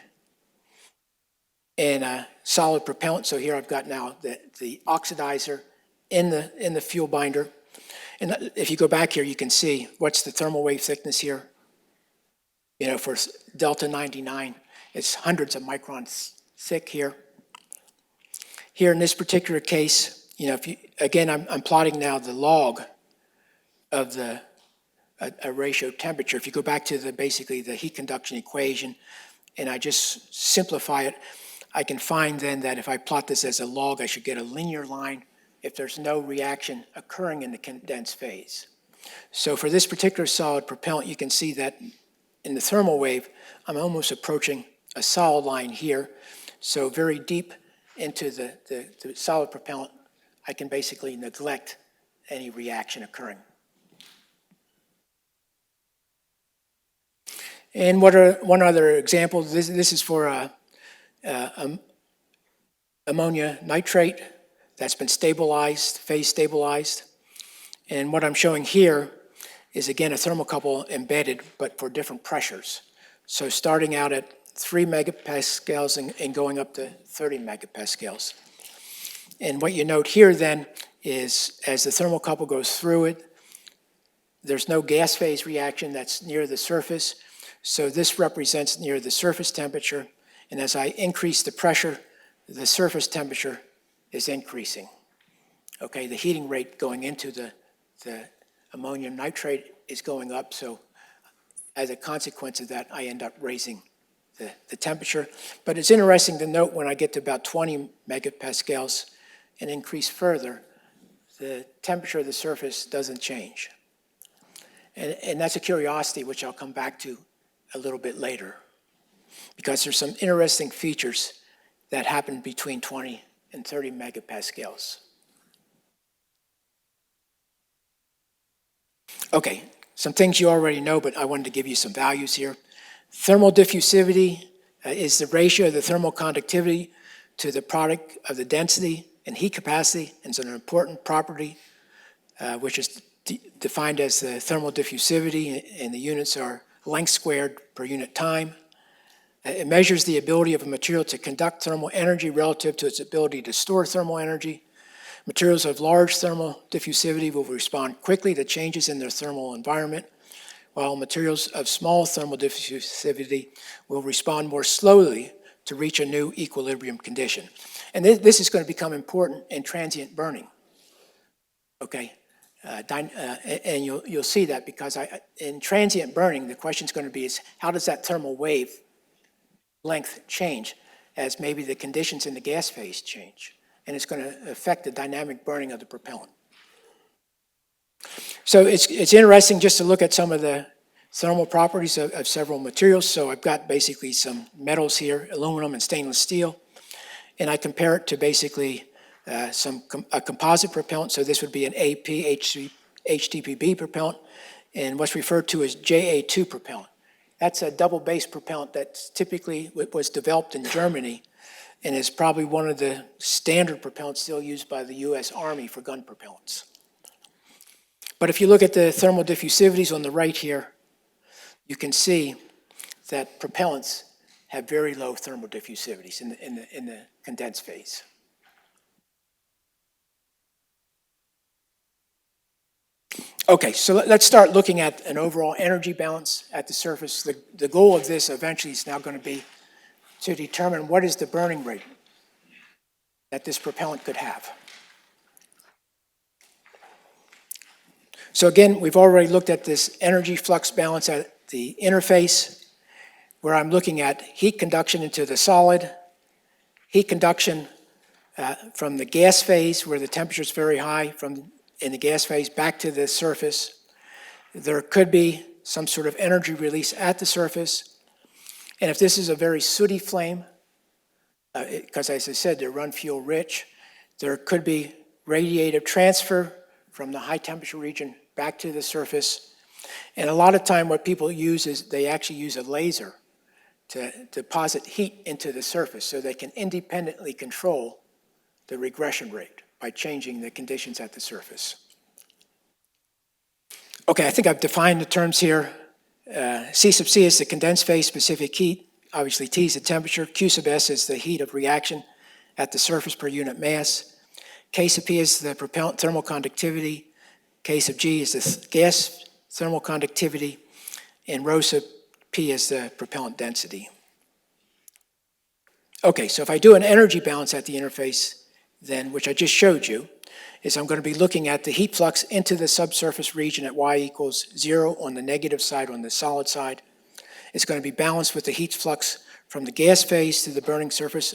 in a solid propellant. So here I've got now the oxidizer in the fuel binder. And if you go back here, you can see what's the thermal wave thickness here. You know, for delta 99, it's hundreds of microns thick here. Here in this particular case, you know, if you, again, I'm plotting now the log of a ratio temperature. If you go back to basically the heat conduction equation, and I just simplify it, I can find then that if I plot this as a log, I should get a linear line if there's no reaction occurring in the condensed phase. So for this particular solid propellant, you can see that in the thermal wave, I'm almost approaching a solid line here. So very deep into the solid propellant, I can basically neglect any reaction occurring. And one other example, this is for ammonia nitrate that's been stabilized, phase stabilized. And what I'm showing here is again a thermocouple embedded, but for different pressures. So starting out at 3 megapascals and going up to 30 megapascals. And what you note here then is as the thermocouple goes through it, there's no gas phase reaction that's near the surface. So this represents near the surface temperature. And as I increase the pressure, the surface temperature is increasing. Okay, the heating rate going into the ammonium nitrate is going up. So as a consequence of that, I end up raising the temperature. But it's interesting to note when I get to about 20 megapascals and increase further, the temperature of the surface doesn't change. And that's a curiosity which I'll come back to a little bit later, because there's some interesting features that happen between 20 and 30 megapascals. Okay, some things you already know, but I wanted to give you some values here. Thermal diffusivity is the ratio of the thermal conductivity to the product of the density and heat capacity, and it's an important property which is defined as the thermal diffusivity, and the units are length squared per unit time. It measures the ability of a material to conduct thermal energy relative to its ability to store thermal energy. Materials of large thermal diffusivity will respond quickly to changes in their thermal environment, while materials of small thermal diffusivity will respond more slowly to reach a new equilibrium condition. And this is going to become important in transient burning. Okay, and you'll see that because in transient burning, the question is going to be is how does that thermal wave length change as maybe the conditions in the gas phase change? And it's going to affect the dynamic burning of the propellant. So it's interesting just to look at some of the thermal properties of several materials. So I've got basically some metals here, aluminum and stainless steel, and I compare it to basically a composite propellant. So this would be an AP HTPB propellant, and what's referred to as JA2 propellant. That's a double base propellant that typically was developed in Germany and is probably one of the standard propellants still used by the US Army for gun propellants. But if you look at the thermal diffusivities on the right here, you can see that propellants have very low thermal diffusivities in the condensed phase. Okay, so let's start looking at an overall energy balance at the surface. The goal of this eventually is now going to be to determine what is the burning rate that this propellant could have. So again, we've already looked at this energy flux balance at the interface, where I'm looking at heat conduction into the solid, heat conduction from the gas phase, where the temperature is very high, in the gas phase back to the surface. There could be some sort of energy release at the surface. And if this is a very sooty flame, because as I said, they're run fuel rich, there could be radiative transfer from the high temperature region back to the surface. And a lot of time what people use is they actually use a laser to deposit heat into the surface so they can independently control the regression rate by changing the conditions at the surface. Okay, I think I've defined the terms here C sub C is the condensed phase specific heat. Obviously, T is the temperature. Q sub S is the heat of reaction at the surface per unit mass. K sub P is the propellant thermal conductivity. K sub G is the gas thermal conductivity. And rho sub P is the propellant density. Okay, so if I do an energy balance at the interface, then, which I just showed you, is I'm going to be looking at the heat flux into the subsurface region at y equals 0 on the negative side, on the solid side. It's going to be balanced with the heat flux from the gas phase to the burning surface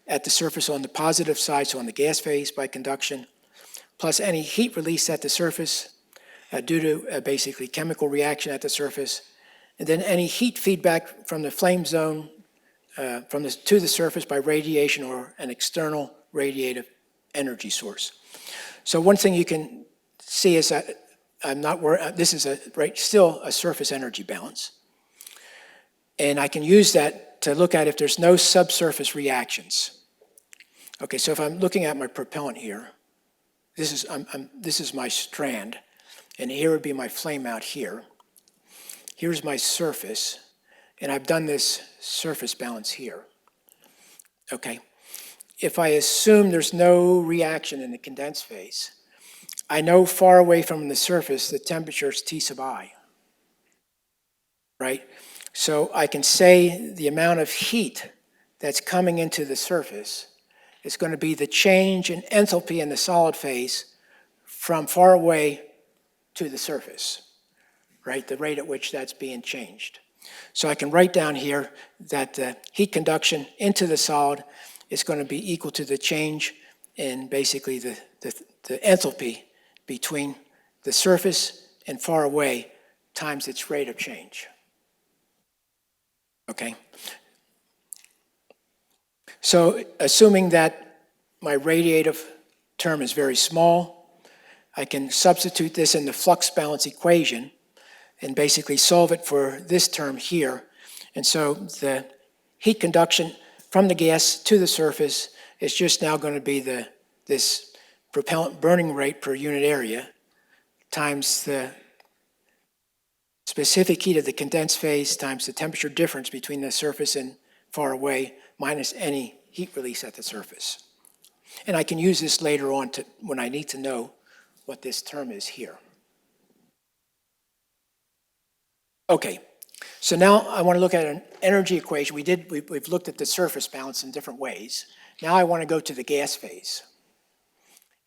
at the surface on the positive side, so on the gas phase by conduction, plus any heat release at the surface due to basically chemical reaction at the surface, and then any heat feedback from the flame zone to the surface by radiation or an external radiative energy source. So one thing you can see is that this is still a surface energy balance. And I can use that to look at if there's no subsurface reactions. Okay, so if I'm looking at my propellant here, this is my strand, and here would be my flame out here. Here's my surface, and I've done this surface balance here. Okay, if I assume there's no reaction in the condensed phase, I know far away from the surface the temperature is T sub I, right? So I can say the amount of heat that's coming into the surface is going to be the change in enthalpy in the solid phase from far away to the surface, right? The rate at which that's being changed. So I can write down here that the heat conduction into the solid is going to be equal to the change in basically the enthalpy between the surface and far away times its rate of change. Okay? So assuming that my radiative term is very small, I can substitute this in the flux balance equation and basically solve it for this term here. And so the heat conduction from the gas to the surface is just now going to be this propellant burning rate per unit area times the specific heat of the condensed phase times the temperature difference between the surface and far away minus any heat release at the surface. And I can use this later on when I need to know what this term is here. Okay, so now I want to look at an energy equation. We've looked at the surface balance in different ways. Now I want to go to the gas phase.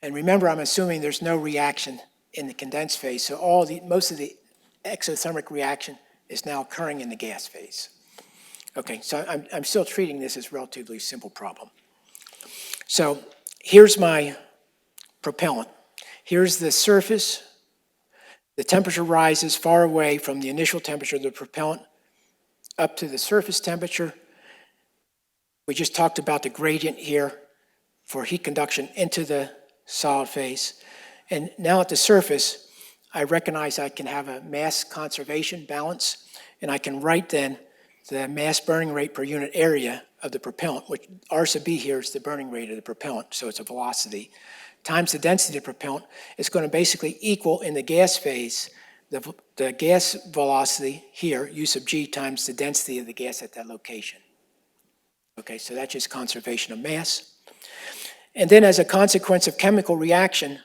And remember, I'm assuming there's no reaction in the condensed phase, so most of the exothermic reaction is now occurring in the gas phase. Okay, so I'm still treating this as a relatively simple problem. So here's my propellant. Here's the surface. The temperature rises far away from the initial temperature of the propellant up to the surface temperature. We just talked about the gradient here for heat conduction into the solid phase. And now at the surface, I recognize I can have a mass conservation balance, and I can write then the mass burning rate per unit area of the propellant, which R sub B here is the burning rate of the propellant, so it's a velocity, times the density of the propellant is going to basically equal in the gas phase the gas velocity here, U sub G, times the density of the gas at that location. Okay, so that's just conservation of mass. And then as a consequence of chemical reaction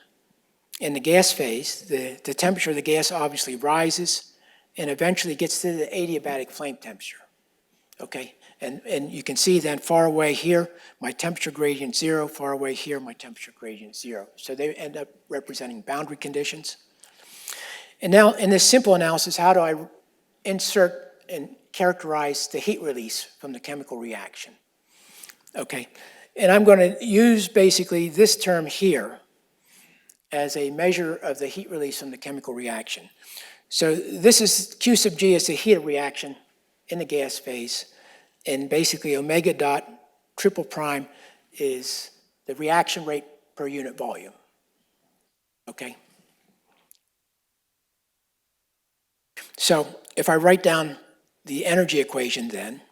in the gas phase, the temperature of the gas obviously rises and eventually gets to the adiabatic flame temperature. Okay, and you can see then far away here, my temperature gradient 0, far away here, my temperature gradient 0. So they end up representing boundary conditions. And now in this simple analysis, how do I insert and characterize the heat release from the chemical reaction? Okay, and I'm going to use basically this term here as a measure of the heat release from the chemical reaction. So this is Q sub G is the heat of reaction in the gas phase, and basically omega dot triple prime is the reaction rate per unit volume. Okay? So if I write down the energy equation then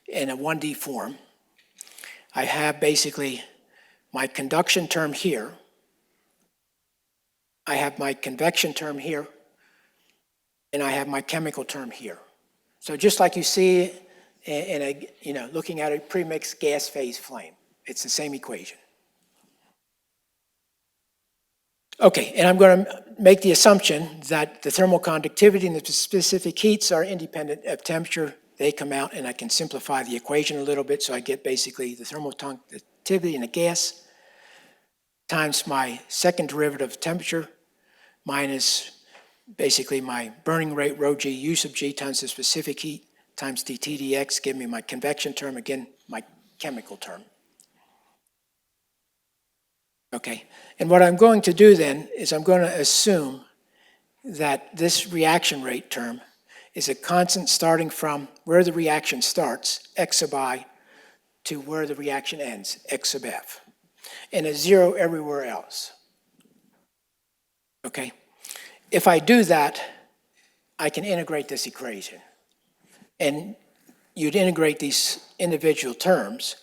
in a 1D form, I have basically my conduction term here, I have my convection term here, and I have my chemical term here. So just like you see in a, looking at a premixed gas phase flame, it's the same equation. Okay, and I'm going to make the assumption that the thermal conductivity and the specific heats are independent of temperature. They come out, and I can simplify the equation a little bit, so I get basically the thermal conductivity in a gas times my second derivative of temperature minus basically my burning rate, rho g, u sub g times the specific heat times dt dx, give me my convection term, again, my chemical term. Okay, and what I'm going to do then is I'm going to assume that this reaction rate term is a constant starting from where the reaction starts, x sub I, to where the reaction ends, x sub f, and a zero everywhere else. Okay, if I do that, I can integrate this equation. And you'd integrate these individual terms.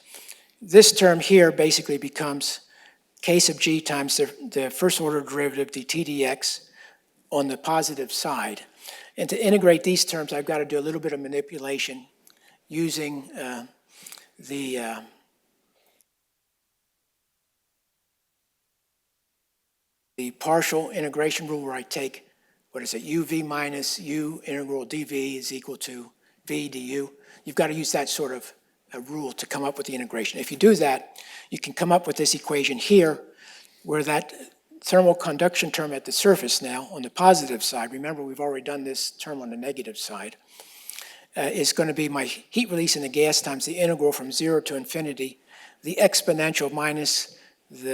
This term here basically becomes k sub g times the first order derivative dt dx on the positive side. And to integrate these terms, I've got to do a little bit of manipulation using the partial integration rule, where I take, what is it, uv minus u integral dv is equal to v du. You've got to use that sort of a rule to come up with the integration. If you do that, you can come up with this equation here, where that thermal conduction term at the surface now, on the positive side, remember we've already done this term on the negative side, is going to be my heat release in the gas times the integral from 0 to infinity, the exponential minus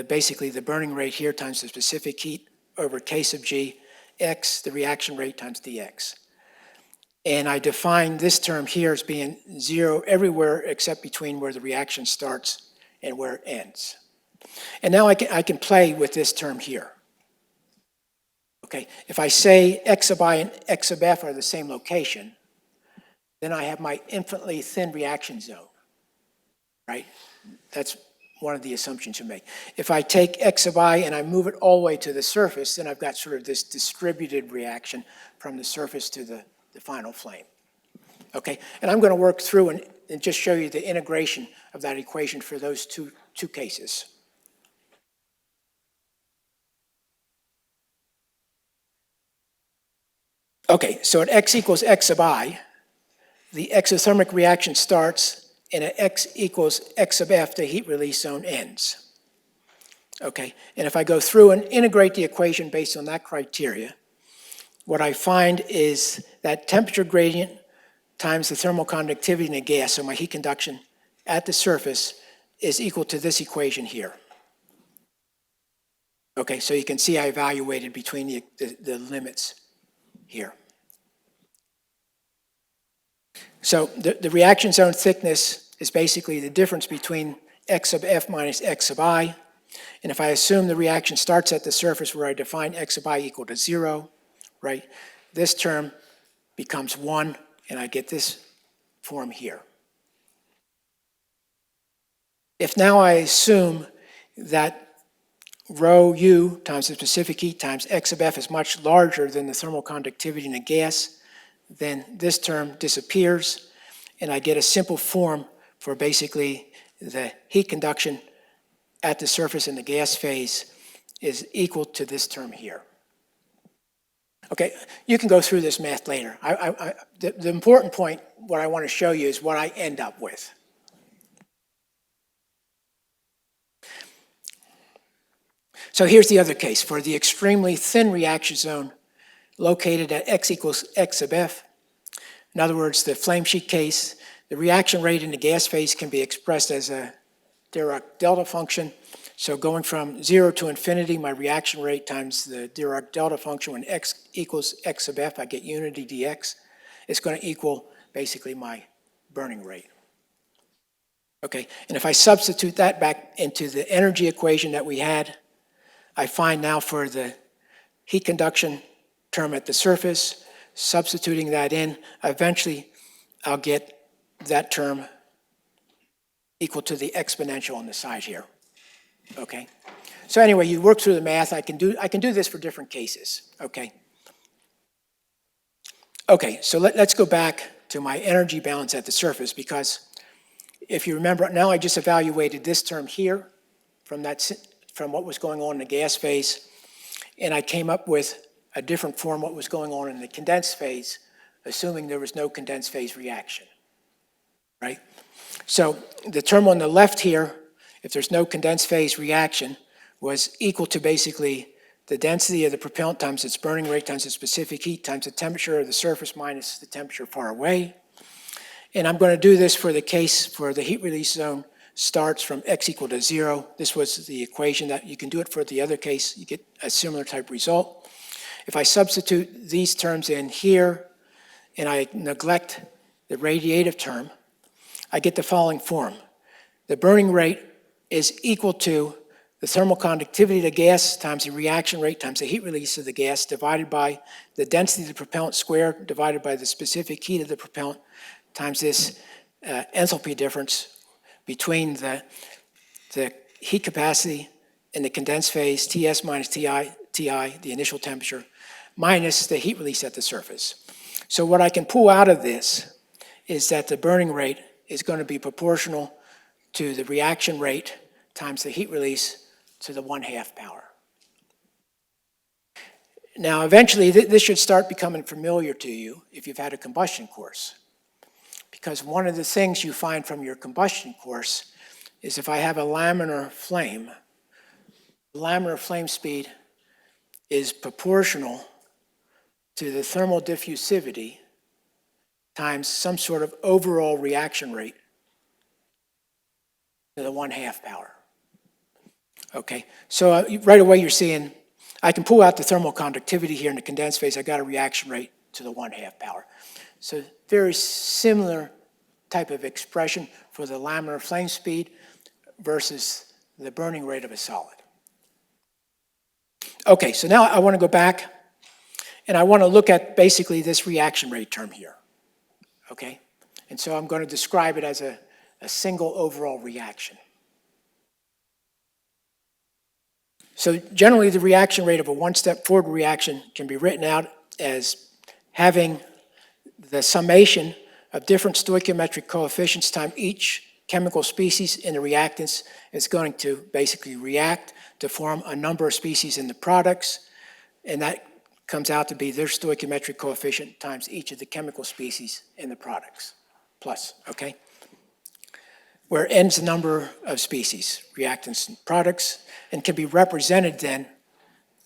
basically the burning rate here times the specific heat over k sub g, x, the reaction rate times dx. And I define this term here as being 0 everywhere except between where the reaction starts and where it ends. And now I can play with this term here. Okay, if I say x sub I and x sub f are the same location, then I have my infinitely thin reaction zone, right? That's one of the assumptions you make. If I take x sub I and I move it all the way to the surface, then I've got sort of this distributed reaction from the surface to the final flame. Okay, and I'm going to work through and just show you the integration of that equation for those two cases. Okay, so at x equals x sub I, the exothermic reaction starts, and at x equals x sub f, the heat release zone ends. Okay, and if I go through and integrate the equation based on that criteria, what I find is that temperature gradient times the thermal conductivity in a gas, so my heat conduction at the surface, is equal to this equation here. Okay, so you can see I evaluated between the limits here. So the reaction zone thickness is basically the difference between x sub f minus x sub I. And if I assume the reaction starts at the surface where I define x sub I equal to 0, right, this term becomes 1, and I get this form here. If now I assume that rho u times the specific heat times x sub f is much larger than the thermal conductivity in a gas, then this term disappears, and I get a simple form for basically the heat conduction at the surface in the gas phase is equal to this term here. Okay, you can go through this math later. The important point, what I want to show you, is what I end up with. So here's the other case. For the extremely thin reaction zone located at x equals x sub f, in other words, the flame sheet case, the reaction rate in the gas phase can be expressed as a Dirac delta function. So going from 0 to infinity, my reaction rate times the Dirac delta function, when x equals x sub f, I get unity dx. It's going to equal basically my burning rate. Okay, and if I substitute that back into the energy equation that we had, I find now for the heat conduction term at the surface, substituting that in, eventually I'll get that term equal to the exponential on the side here. Okay, so anyway, you work through the math. I can do this for different cases. Okay. Okay, so let's go back to my energy balance at the surface, because if you remember, now I just evaluated this term here from what was going on in the gas phase, and I came up with a different form what was going on in the condensed phase, assuming there was no condensed phase reaction, right? So the term on the left here, if there's no condensed phase reaction, was equal to basically the density of the propellant times its burning rate times its specific heat times the temperature of the surface minus the temperature far away. And I'm going to do this for the case for the heat release zone starts from x equal to 0. This was the equation that you can do it for the other case. You get a similar type result. If I substitute these terms in here and I neglect the radiative term, I get the following form. The burning rate is equal to the thermal conductivity of the gas times the reaction rate times the heat release of the gas divided by the density of the propellant squared divided by the specific heat of the propellant times this enthalpy difference between the heat capacity in the condensed phase, Ts minus Ti, the initial temperature, minus the heat release at the surface. So what I can pull out of this is that the burning rate is going to be proportional to the reaction rate times the heat release to the 1/2 power. Now, eventually, this should start becoming familiar to you if you've had a combustion course. Because one of the things you find from your combustion course is if I have a laminar flame, the laminar flame speed is proportional to the thermal diffusivity times some sort of overall reaction rate to the 1/2 power. Okay, so right away you're seeing, I can pull out the thermal conductivity here in the condensed phase. I got a reaction rate to the 1/2 power. So very similar type of expression for the laminar flame speed versus the burning rate of a solid. Okay, so now I want to go back and I want to look at basically this reaction rate term here. Okay, and so I'm going to describe it as a single overall reaction. So generally, the reaction rate of a one-step forward reaction can be written out as having the summation of different stoichiometric coefficients times each chemical species in the reactants is going to basically react to form a number of species in the products, and that comes out to be their stoichiometric coefficient times each of the chemical species in the products, plus, okay? Where n's the number of species, reactants and products, and can be represented then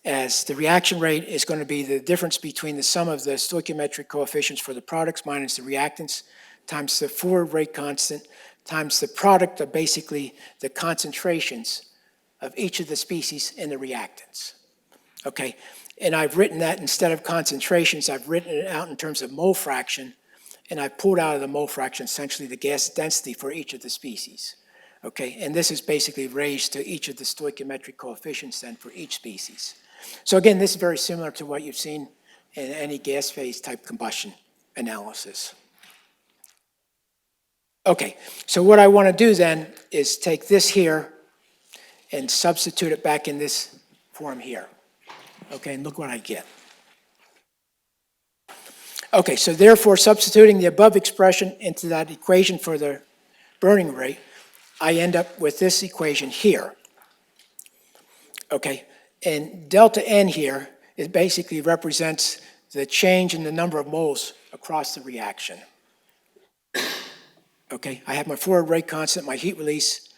as the reaction rate is going to be the difference between the sum of the stoichiometric coefficients for the products minus the reactants times the forward rate constant times the product of basically the concentrations of each of the species in the reactants. Okay, and I've written that instead of concentrations, I've written it out in terms of mole fraction, and I pulled out of the mole fraction essentially the gas density for each of the species. Okay, and this is basically raised to each of the stoichiometric coefficients then for each species. So again, this is very similar to what you've seen in any gas phase type combustion analysis. Okay, so what I want to do then is take this here and substitute it back in this form here. Okay, and look what I get. Okay, so therefore substituting the above expression into that equation for the burning rate, I end up with this equation here. Okay, and delta N here, it basically represents the change in the number of moles across the reaction. Okay, I have my forward rate constant, my heat release,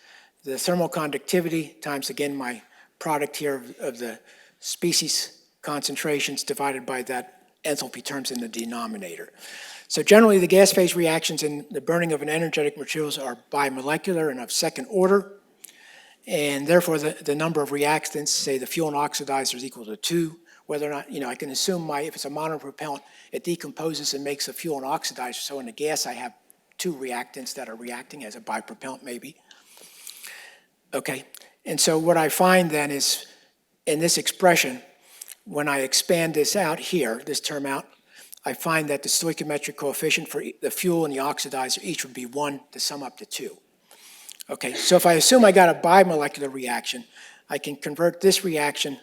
the thermal conductivity times again my product here of the species concentrations divided by that enthalpy terms in the denominator. So generally the gas phase reactions in the burning of an energetic materials are bimolecular and of second order, and therefore the number of reactants, say the fuel and oxidizer, is equal to 2. Whether or not, I can assume if it's a monopropellant, it decomposes and makes a fuel and oxidizer. So in the gas I have 2 reactants that are reacting as a bipropellant maybe. Okay, and so what I find then is in this expression, when I expand this out here, this term out, I find that the stoichiometric coefficient for the fuel and the oxidizer each would be 1 to sum up to 2. Okay, so if I assume I got a bimolecular reaction, I can convert this reaction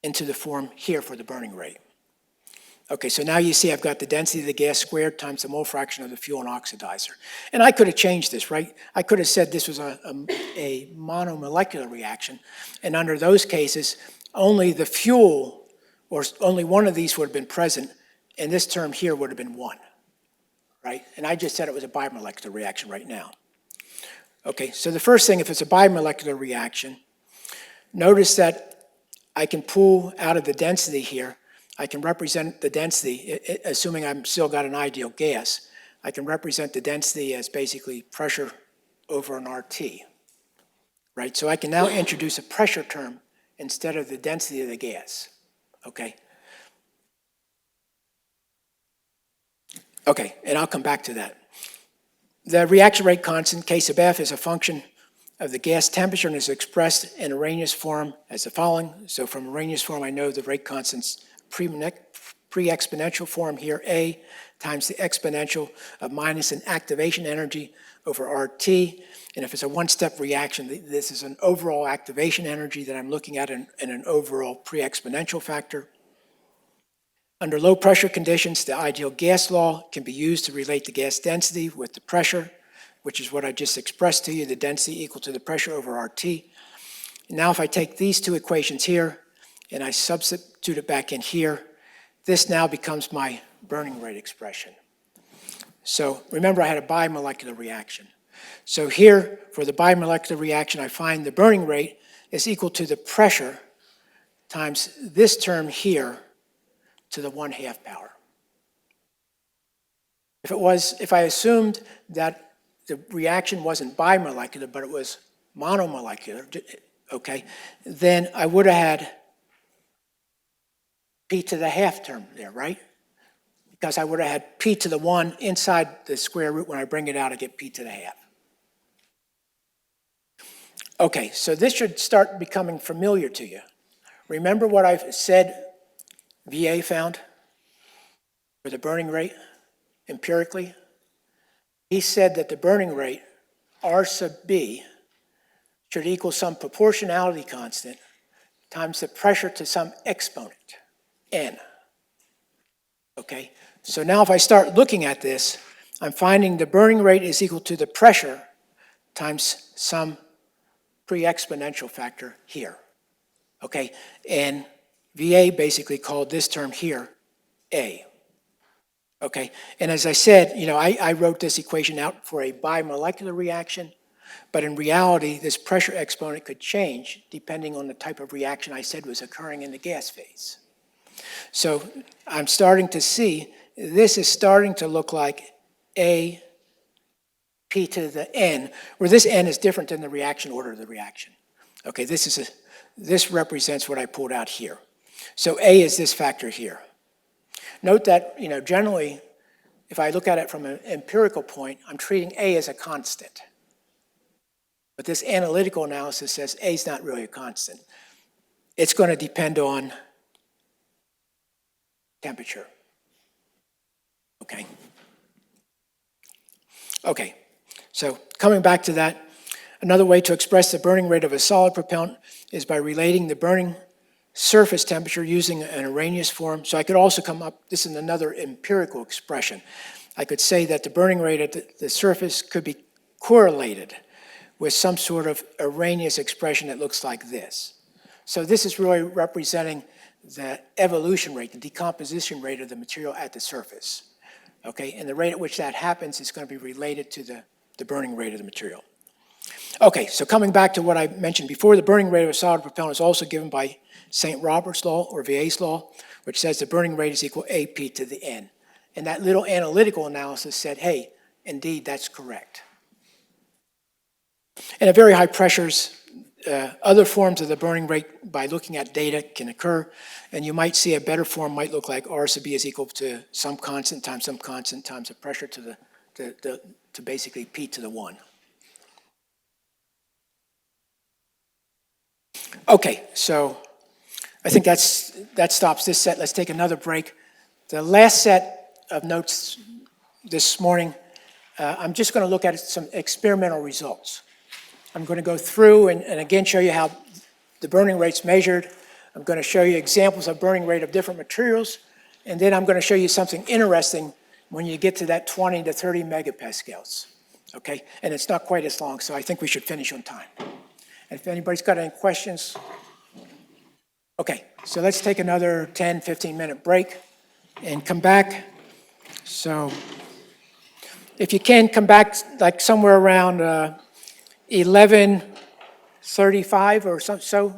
into the form here for the burning rate. Okay, so now you see I've got the density of the gas squared times the mole fraction of the fuel and oxidizer. And I could have changed this, right? I could have said this was a monomolecular reaction, and under those cases, only the fuel, or only one of these would have been present, and this term here would have been 1, right? And I just said it was a bimolecular reaction right now. Okay, so the first thing, if it's a bimolecular reaction, notice that I can pull out of the density here. I can represent the density, assuming I've still got an ideal gas, I can represent the density as basically pressure over an RT, right? So I can now introduce a pressure term instead of the density of the gas, okay? Okay, and I'll come back to that. The reaction rate constant, K sub F, is a function of the gas temperature and is expressed in Arrhenius form as the following. So from Arrhenius form, I know the rate constant's pre-exponential form here, A times the exponential of minus an activation energy over RT. And if it's a one-step reaction, this is an overall activation energy that I'm looking at in an overall pre-exponential factor. Under low pressure conditions, the ideal gas law can be used to relate the gas density with the pressure, which is what I just expressed to you, the density equal to the pressure over RT. And now if I take these two equations here and I substitute it back in here, this now becomes my burning rate expression. So remember I had a bimolecular reaction. So here, for the bimolecular reaction, I find the burning rate is equal to the pressure times this term here to the 1/2 power. If I assumed that the reaction wasn't bimolecular, but it was monomolecular, okay, then I would have had p to the 1/2 term there, right? Because I would have had p to the 1 inside the square root. When I bring it out, I get p to the 1/2. Okay, so this should start becoming familiar to you. Remember what I've said VA found for the burning rate empirically? He said that the burning rate, R sub B, should equal some proportionality constant times the pressure to some exponent, N. Okay, so now if I start looking at this, I'm finding the burning rate is equal to the pressure times some pre-exponential factor here. Okay, and VA basically called this term here A. Okay, and as I said, I wrote this equation out for a bimolecular reaction, but in reality, this pressure exponent could change depending on the type of reaction I said was occurring in the gas phase. So I'm starting to see, this is starting to look like A P to the N, where this N is different than the reaction order of the reaction. Okay, this represents what I pulled out here. So A is this factor here. Note that, generally, if I look at it from an empirical point, I'm treating A as a constant. But this analytical analysis says A is not really a constant. It's going to depend on temperature. Okay. Okay, so coming back to that, another way to express the burning rate of a solid propellant is by relating the burning surface temperature using an Arrhenius form. So I could also come up, this is another empirical expression. I could say that the burning rate at the surface could be correlated with some sort of Arrhenius expression that looks like this. So this is really representing the evolution rate, the decomposition rate of the material at the surface. Okay, and the rate at which that happens is going to be related to the burning rate of the material. Okay, so coming back to what I mentioned before, the burning rate of a solid propellant is also given by St. Robert's law, or VA's law, which says the burning rate is equal AP to the N. And that little analytical analysis said, hey, indeed, that's correct. And at very high pressures, other forms of the burning rate by looking at data can occur, and you might see a better form might look like R sub B is equal to some constant times the pressure to basically P to the 1. Okay, so I think that stops this set. Let's take another break. The last set of notes this morning, I'm just going to look at some experimental results. I'm going to go through and again show you how the burning rate's measured. I'm going to show you examples of burning rate of different materials, And then I'm going to show you something interesting when you get to that 20 to 30 megapascals, okay? And it's not quite as long, so I think we should finish on time. And if anybody's got any questions, okay, so let's take another 10, 15-minute break and come back. So if you can, come back like somewhere around 11:35 or so.